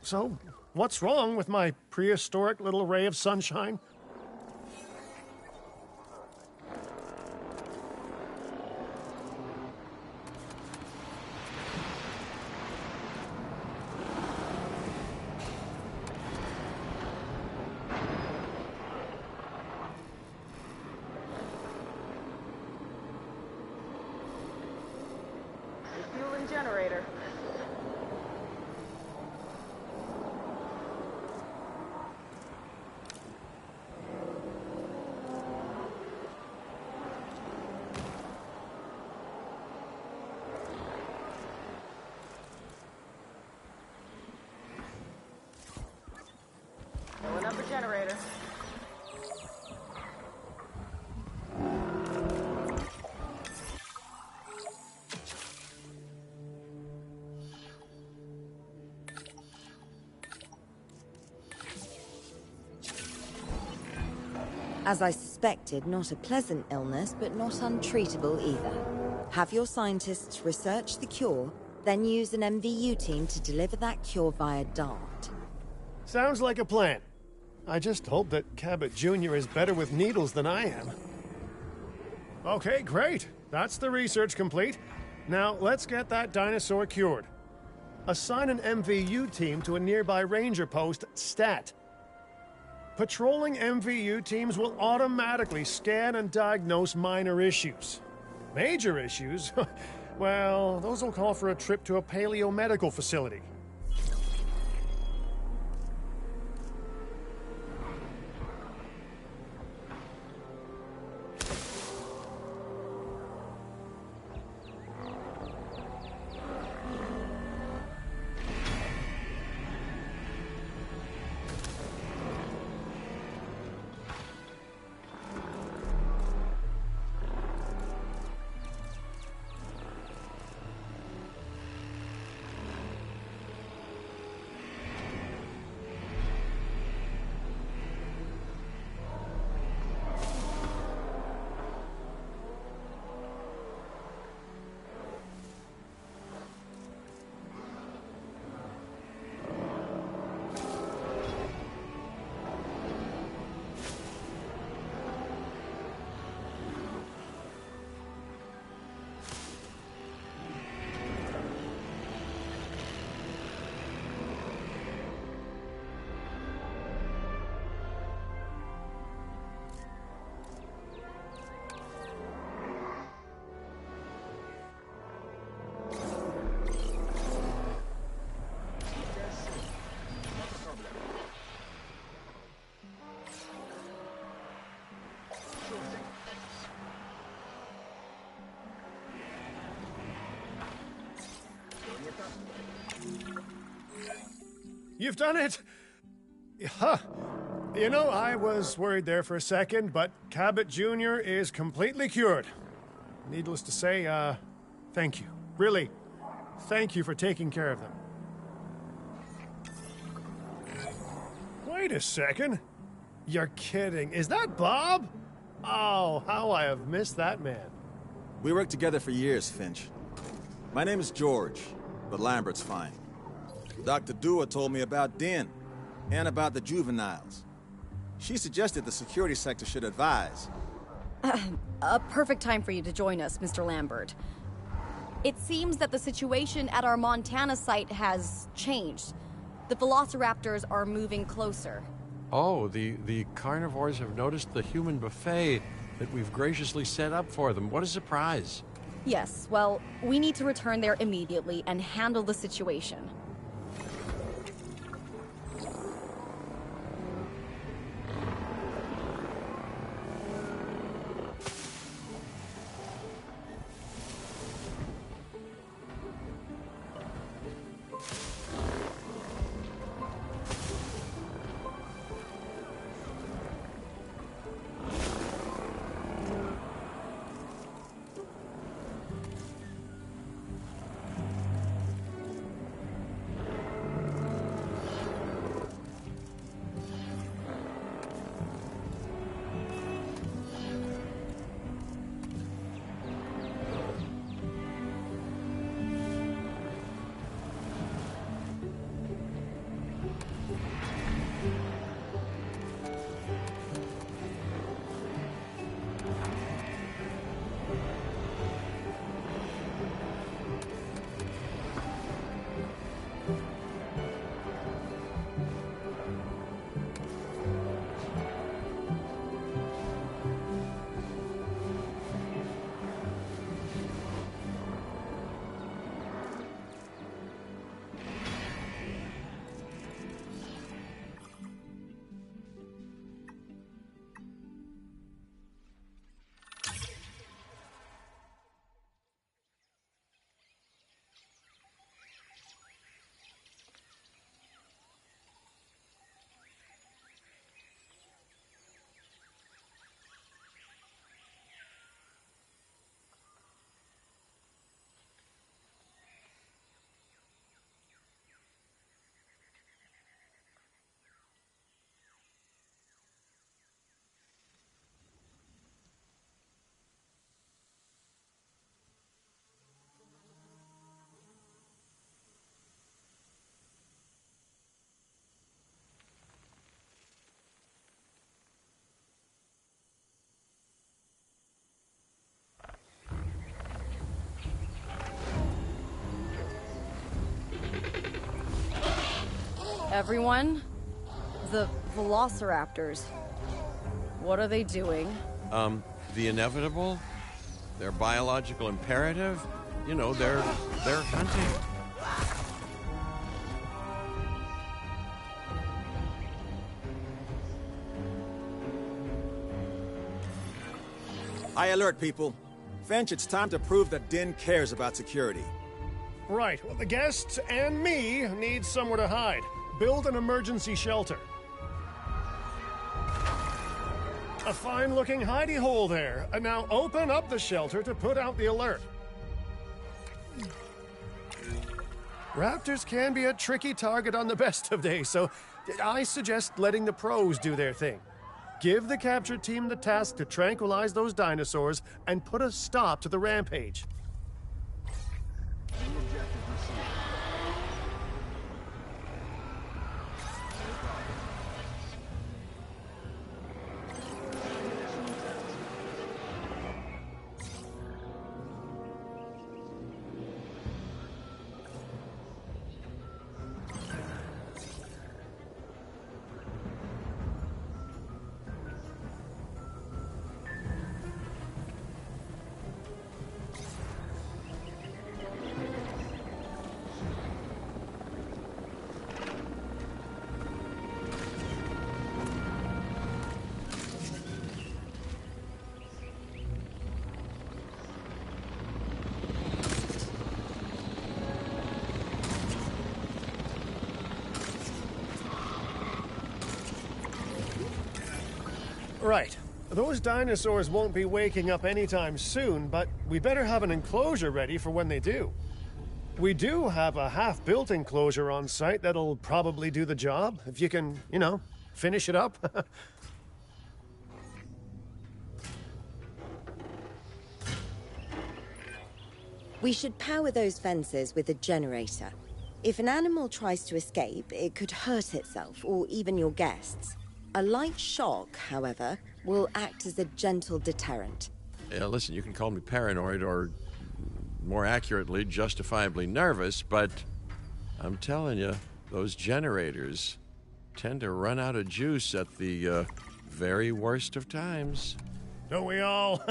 So, what's wrong with my prehistoric little ray of sunshine? Refueling generator. Filling up the generator. As I suspected, not a pleasant illness, but not untreatable either. Have your scientists research the cure, then use an MVU team to deliver that cure via DART. Sounds like a plan. I just hope that Cabot Jr. is better with needles than I am. Okay, great. That's the research complete. Now, let's get that dinosaur cured. Assign an MVU team to a nearby ranger post, Stat. Patrolling MVU teams will automatically scan and diagnose minor issues. Major issues? Well, those will call for a trip to a paleo-medical facility. You've done it! Huh. You know, I was worried there for a second, but Cabot Jr. is completely cured. Needless to say, thank you. Really, thank you for taking care of them. Wait a second. You're kidding. Is that Bob? Oh, how I have missed that man. We worked together for years, Finch. My name is George, but Lambert's fine. Dr. Dua told me about Den, and about the juveniles. She suggested the security sector should advise. A perfect time for you to join us, Mr. Lambert. It seems that the situation at our Montana site has changed. The velociraptors are moving closer. Oh, the carnivores have noticed the human buffet that we've graciously set up for them. What a surprise. Yes, well, we need to return there immediately and handle the situation. Everyone, the velociraptors, what are they doing? The inevitable, their biological imperative, you know, they're hunting. I alert people. Finch, it's time to prove that Den cares about security. Right, well, the guests and me need somewhere to hide. Build an emergency shelter. A fine-looking hidey hole there. Now open up the shelter to put out the alert. Raptors can be a tricky target on the best of days, so I suggest letting the pros do their thing. Give the capture team the task to tranquilize those dinosaurs and put a stop to the rampage. Right. Those dinosaurs won't be waking up anytime soon, but we better have an enclosure ready for when they do. We do have a half-built enclosure on site that'll probably do the job, if you can, finish it up. We should power those fences with a generator. If an animal tries to escape, it could hurt itself or even your guests. A light shock, however, will act as a gentle deterrent. Yeah, listen, you can call me paranoid or, more accurately, justifiably nervous, but I'm telling you, those generators tend to run out of juice at the very worst of times. Don't we all?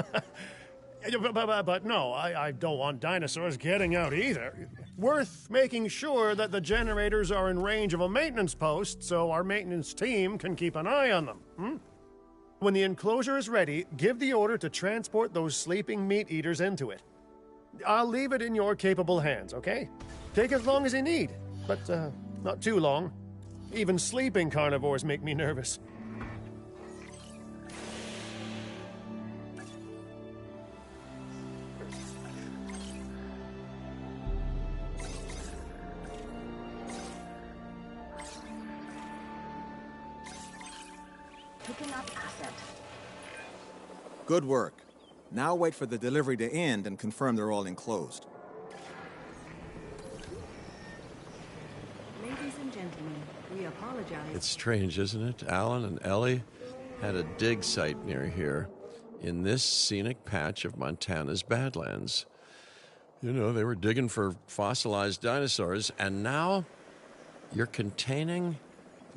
But no, I don't want dinosaurs getting out either. Worth making sure that the generators are in range of a maintenance post so our maintenance team can keep an eye on them. When the enclosure is ready, give the order to transport those sleeping meat eaters into it. I'll leave it in your capable hands, okay? Take as long as you need, but not too long. Even sleeping carnivores make me nervous. Picking up asset. Good work. Now wait for the delivery to end and confirm they're all enclosed. Ladies and gentlemen, we apologize. It's strange, isn't it? Alan and Ellie had a dig site near here in this scenic patch of Montana's Badlands. You know, they were digging for fossilized dinosaurs, and now you're containing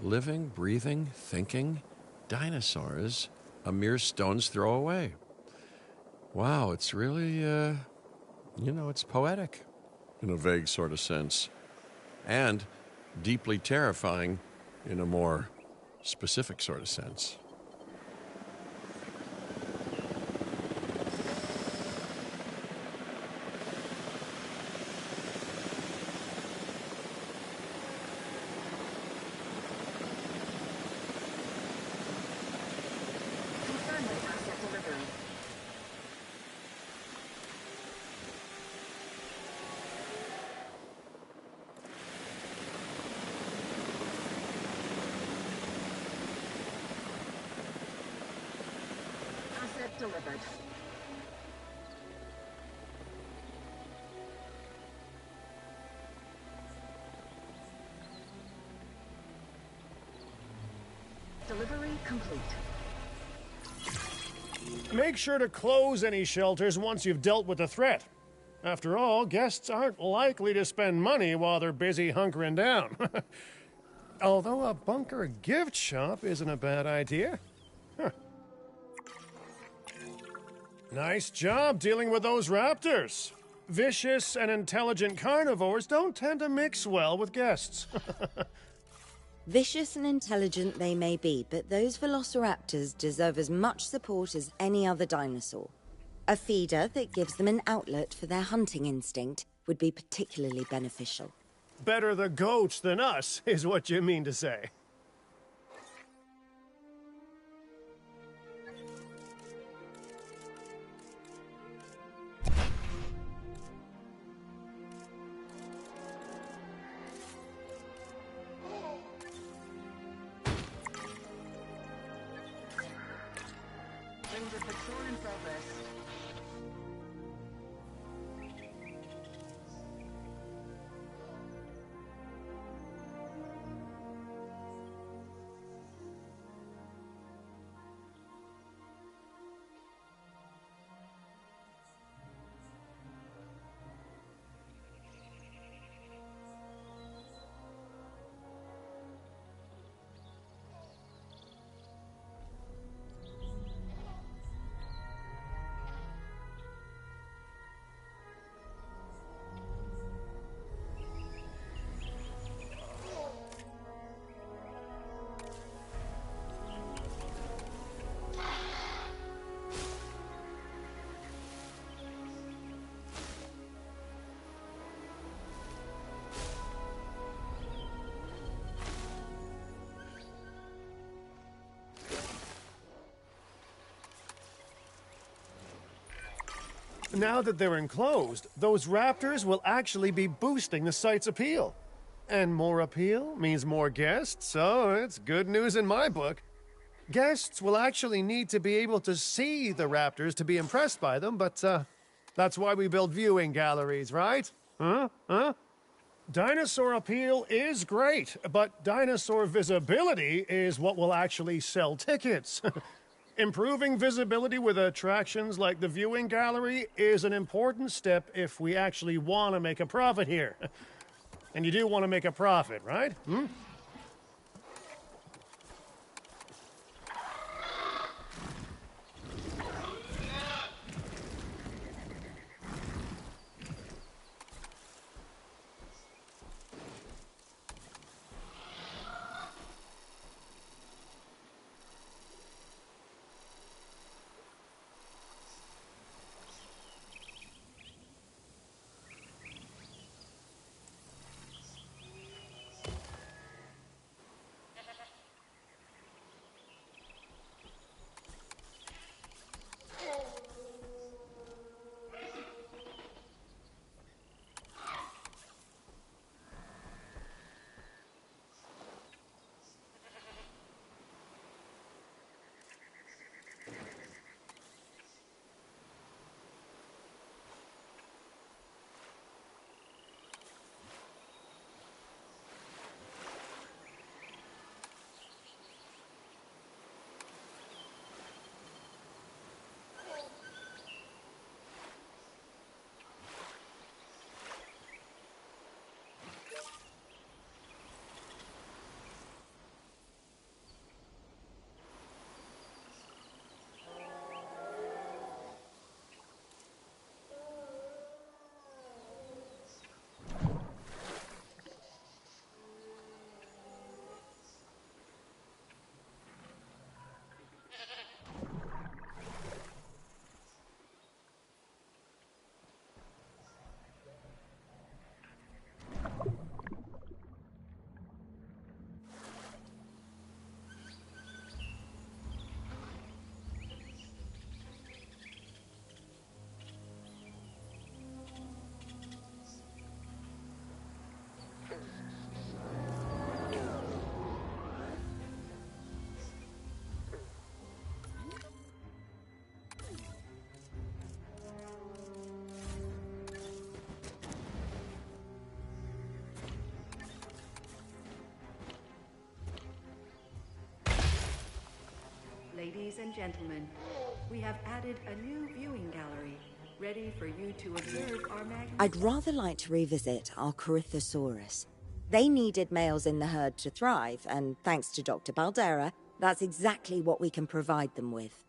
living, breathing, thinking dinosaurs a mere stone's throw away. Wow, it's really, it's poetic in a vague sort of sense, and deeply terrifying in a more specific sort of sense. Delivered. Delivery complete. Make sure to close any shelters once you've dealt with the threat. After all, guests aren't likely to spend money while they're busy hunkering down. Although a bunker gift shop isn't a bad idea. Nice job dealing with those raptors. Vicious and intelligent carnivores don't tend to mix well with guests. Vicious and intelligent they may be, but those velociraptors deserve as much support as any other dinosaur. A feeder that gives them an outlet for their hunting instinct would be particularly beneficial. Better the goats than us, is what you mean to say. Ranger patrol in progress. Now that they're enclosed, those raptors will actually be boosting the site's appeal. And more appeal means more guests, so it's good news in my book. Guests will actually need to be able to see the raptors to be impressed by them, but that's why we build viewing galleries, right? Huh? Dinosaur appeal is great, but dinosaur visibility is what will actually sell tickets. Improving visibility with attractions like the viewing gallery is an important step if we actually want to make a profit here. And you do want to make a profit, right? Ladies and gentlemen, we have added a new viewing gallery, ready for you to observe our magnificent... I'd rather like to revisit our Corythosaurus. They needed males in the herd to thrive, and thanks to Dr. Baldera, that's exactly what we can provide them with.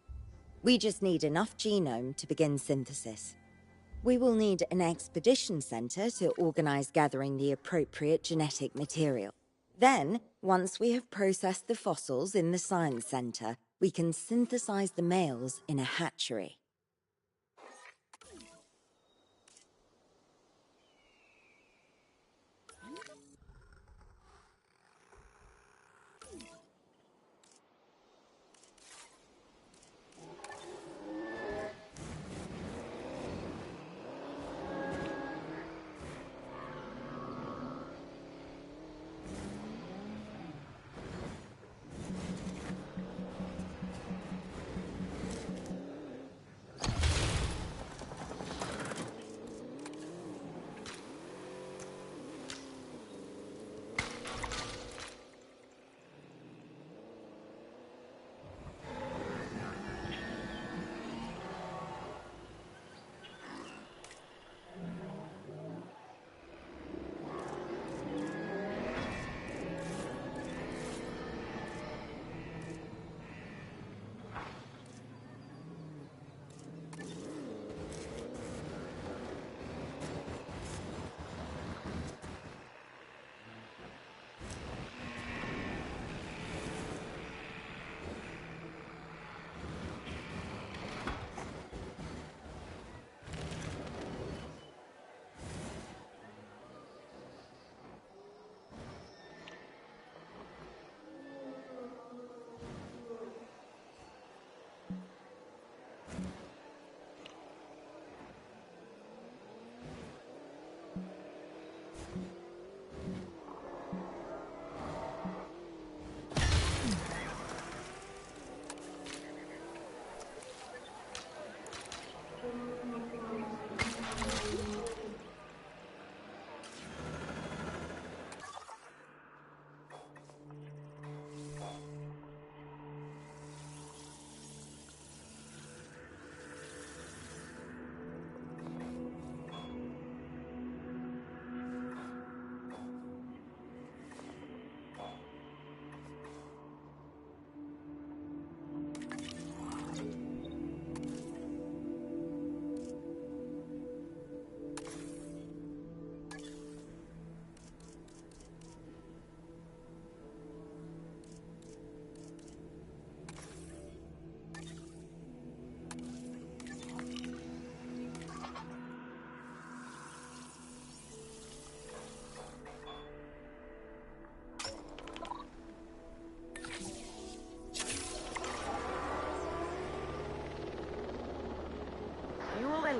We just need enough genome to begin synthesis. We will need an expedition center to organize gathering the appropriate genetic material. Then, once we have processed the fossils in the science center, we can synthesize the males in a hatchery.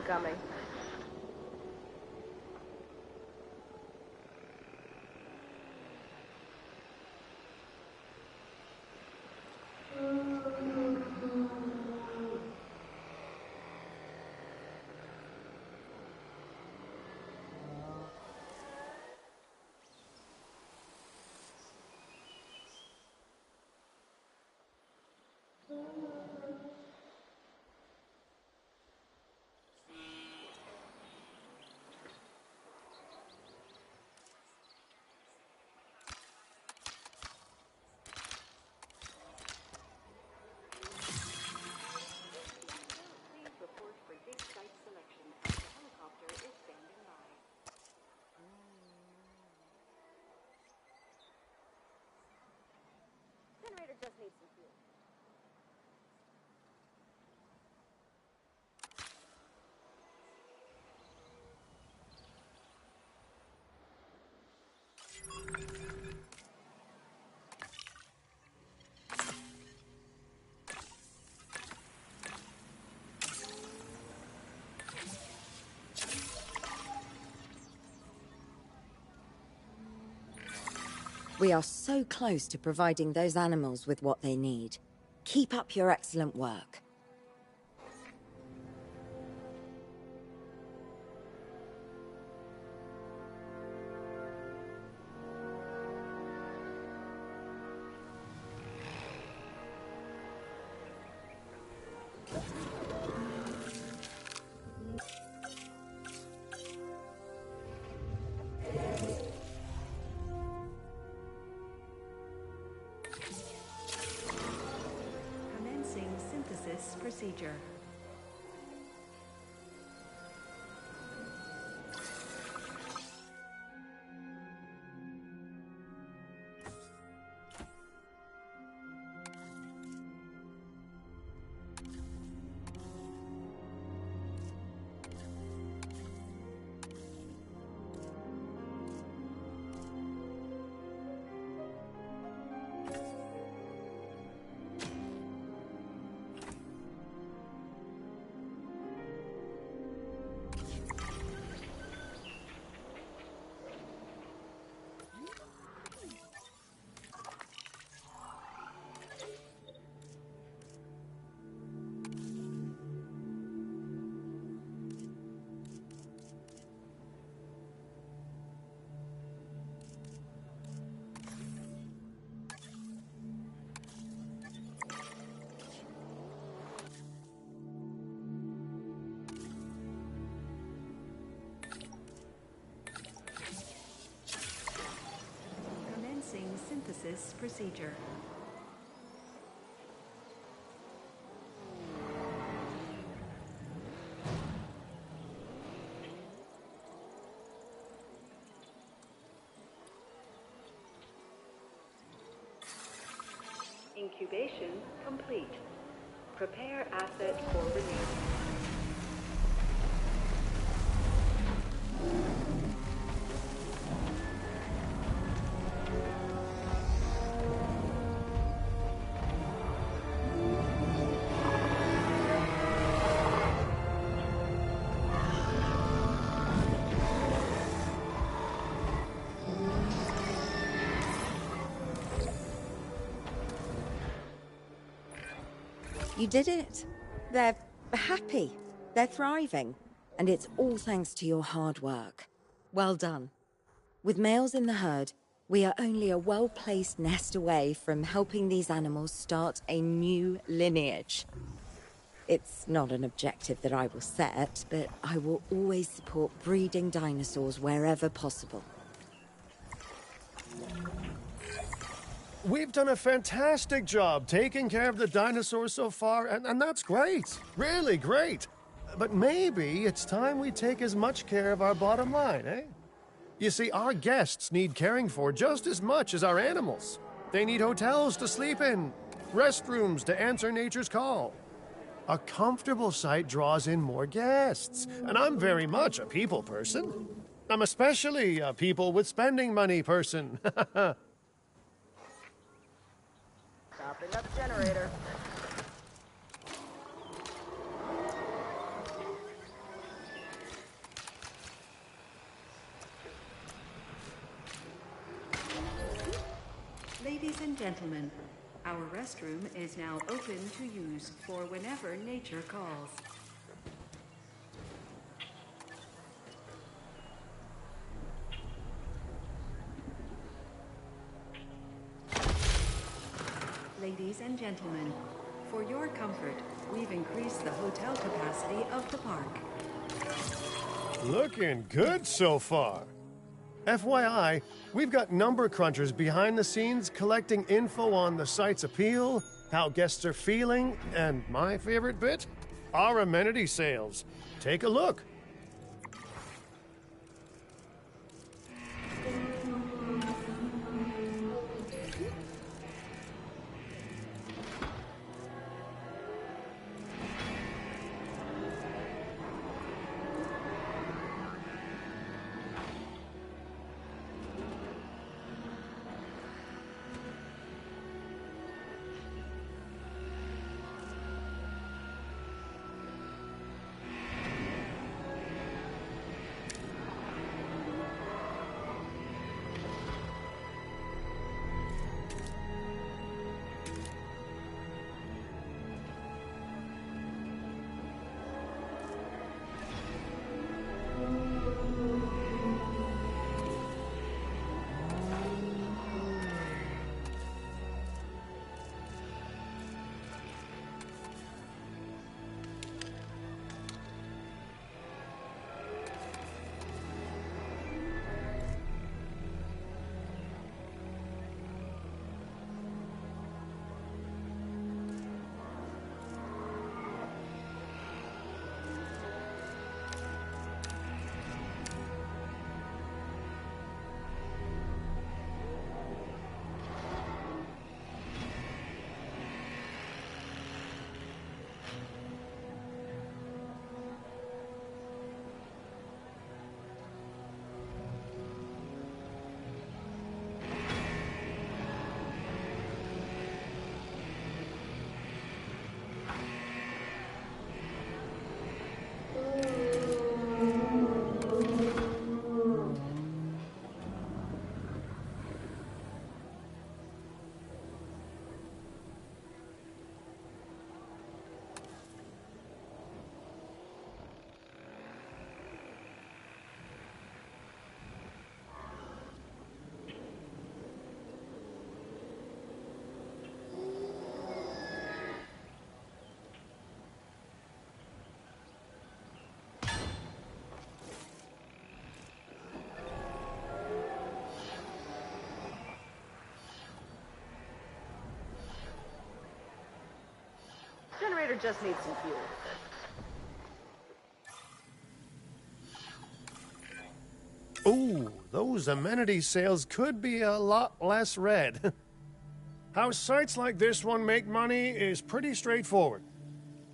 incoming. Generator just needs some fuel. We are so close to providing those animals with what they need. Keep up your excellent work. Commencing synthesis procedure. Commencing synthesis procedure. Incubation complete. Prepare asset for release. You did it. They're happy. They're thriving. And it's all thanks to your hard work. Well done. With males in the herd, we are only a well-placed nest away from helping these animals start a new lineage. It's not an objective that I will set, but I will always support breeding dinosaurs wherever possible. We've done a fantastic job taking care of the dinosaurs so far, and that's great. Really great. But maybe it's time we take as much care of our bottom line, eh? You see, our guests need caring for just as much as our animals. They need hotels to sleep in, restrooms to answer nature's call. A comfortable site draws in more guests, and I'm very much a people person. I'm especially a people with spending money person. Topping up generator. Ladies and gentlemen, our restroom is now open to use for whenever nature calls. Ladies and gentlemen, for your comfort, we've increased the hotel capacity of the park. Looking good so far. FYI, we've got number crunchers behind the scenes collecting info on the site's appeal, how guests are feeling, and my favorite bit, our amenity sales. Take a look. Generator just needs some fuel. Ooh, those amenity sales could be a lot less red. How sites like this one make money is pretty straightforward.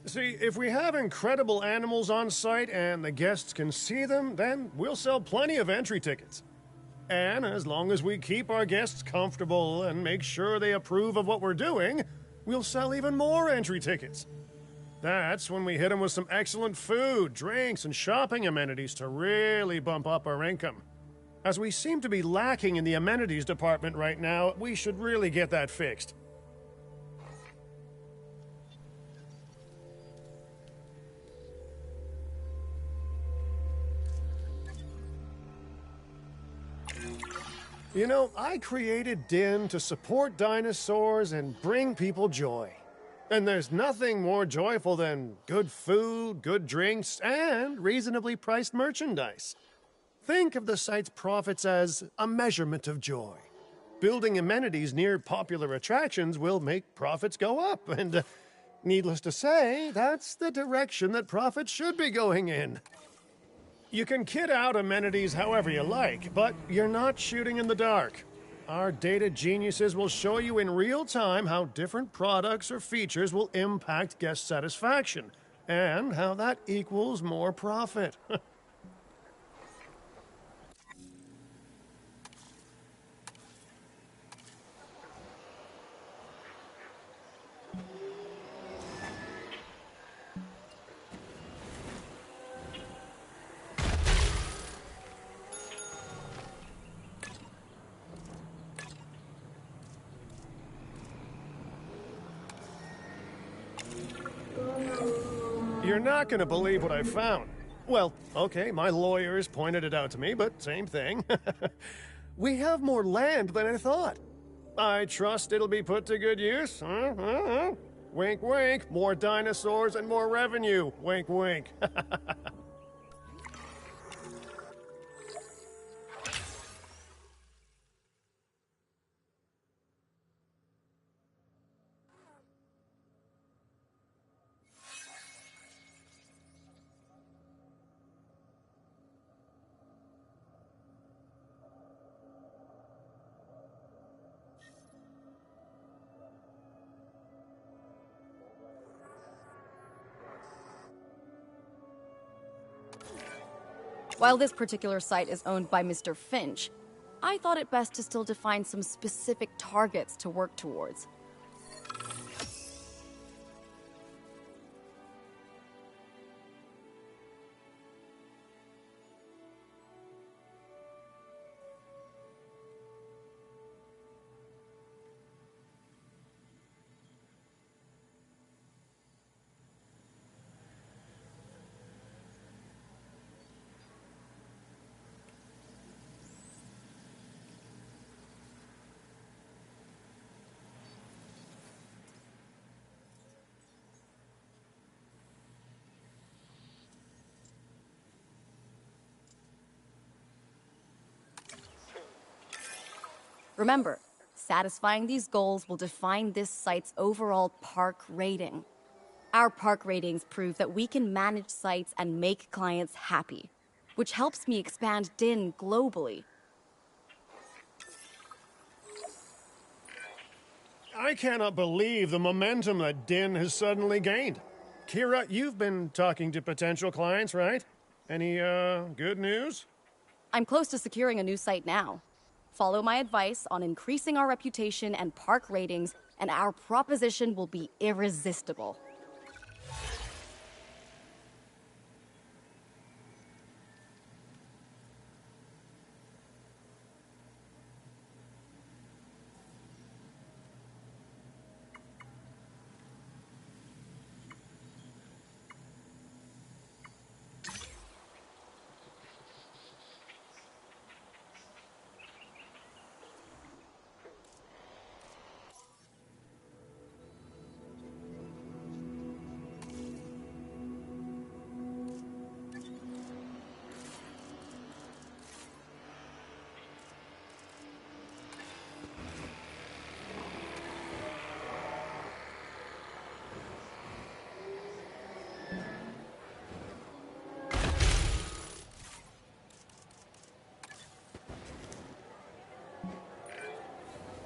See, if we have incredible animals on site and the guests can see them, then we'll sell plenty of entry tickets. And as long as we keep our guests comfortable and make sure they approve of what we're doing, we'll sell even more entry tickets. That's when we hit them with some excellent food, drinks, and shopping amenities to really bump up our income. As we seem to be lacking in the amenities department right now, we should really get that fixed. You know, I created Din to support dinosaurs and bring people joy. And there's nothing more joyful than good food, good drinks, and reasonably priced merchandise. Think of the site's profits as a measurement of joy. Building amenities near popular attractions will make profits go up, and needless to say, that's the direction that profits should be going in. You can kit out amenities however you like, but you're not shooting in the dark. Our data geniuses will show you in real time how different products or features will impact guest satisfaction, and how that equals more profit. You're not gonna believe what I found. Well, okay, my lawyers pointed it out to me, but same thing. We have more land than I thought. I trust it'll be put to good use. Wink, wink. More dinosaurs and more revenue. Wink, wink. While this particular site is owned by Mr. Finch, I thought it best to still define some specific targets to work towards. Remember, satisfying these goals will define this site's overall park rating. Our park ratings prove that we can manage sites and make clients happy, which helps me expand DIN globally. I cannot believe the momentum that DIN has suddenly gained. Kira, you've been talking to potential clients, right? Any, good news? I'm close to securing a new site now. Follow my advice on increasing our reputation and park ratings, and our proposition will be irresistible.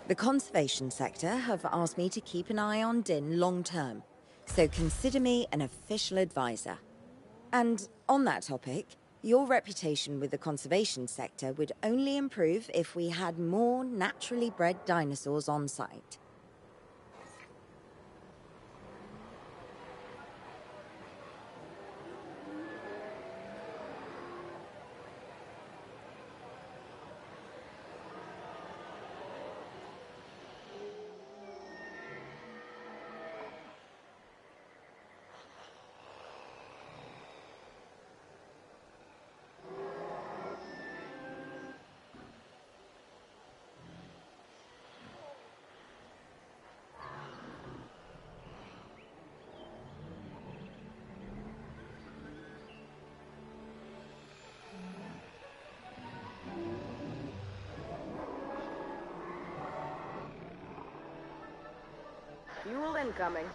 The conservation sector have asked me to keep an eye on DIN long term, so consider me an official advisor. And on that topic, your reputation with the conservation sector would only improve if we had more naturally bred dinosaurs on site. Fuel incoming.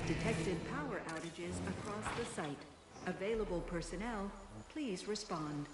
detected power outages across the site. Available personnel, please respond.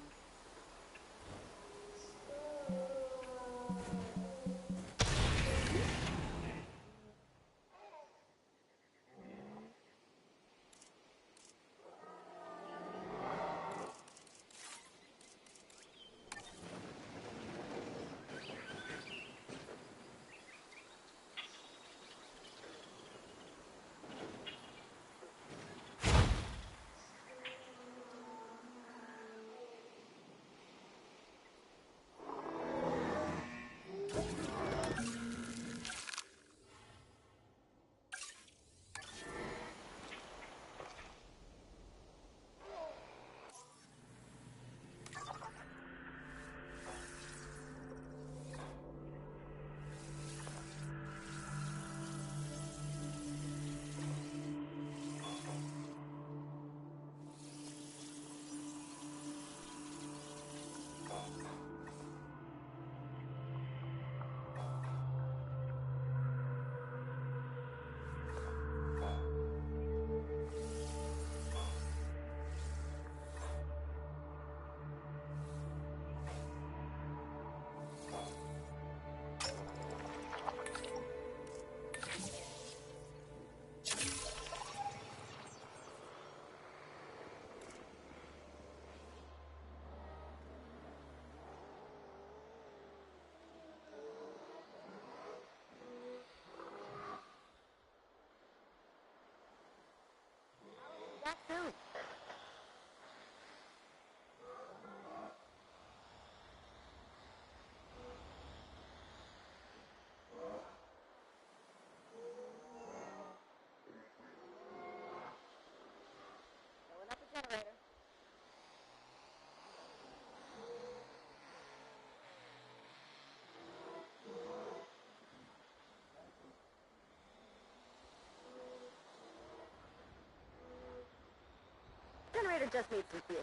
Back soon. Filling up the generator. Generator just needs some fuel.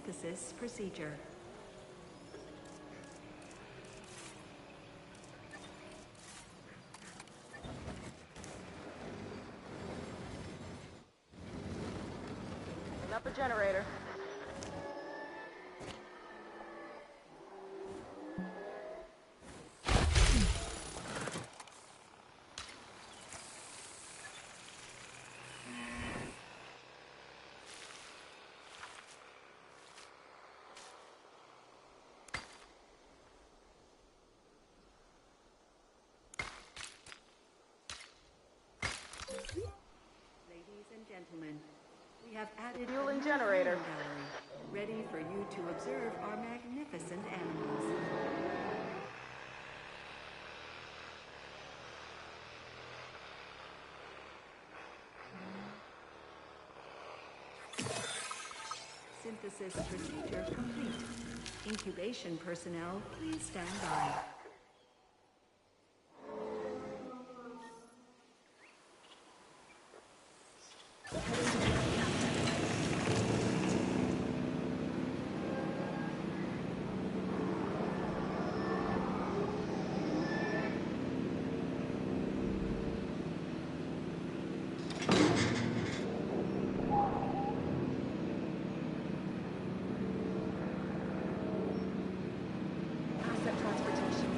synthesis procedure. Open up the generator. Ladies and gentlemen, we have added Fueling a new generator. viewing gallery, ready for you to observe our magnificent animals. Synthesis procedure complete. Incubation personnel, please stand by. Asset transportation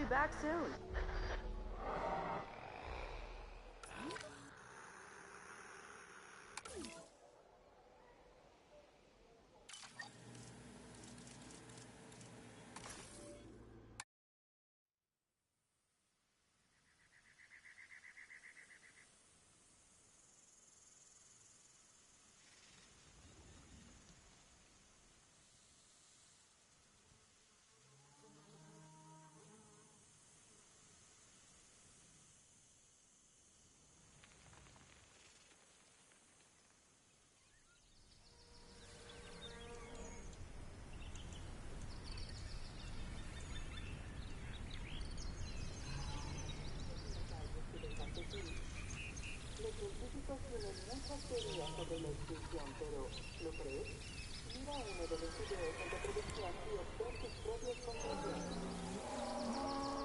be back soon. Los científicos tienen muchas teorías sobre la extinción, pero ¿lo crees? Mira uno de los videos de producción y obtén tus propias conclusiones.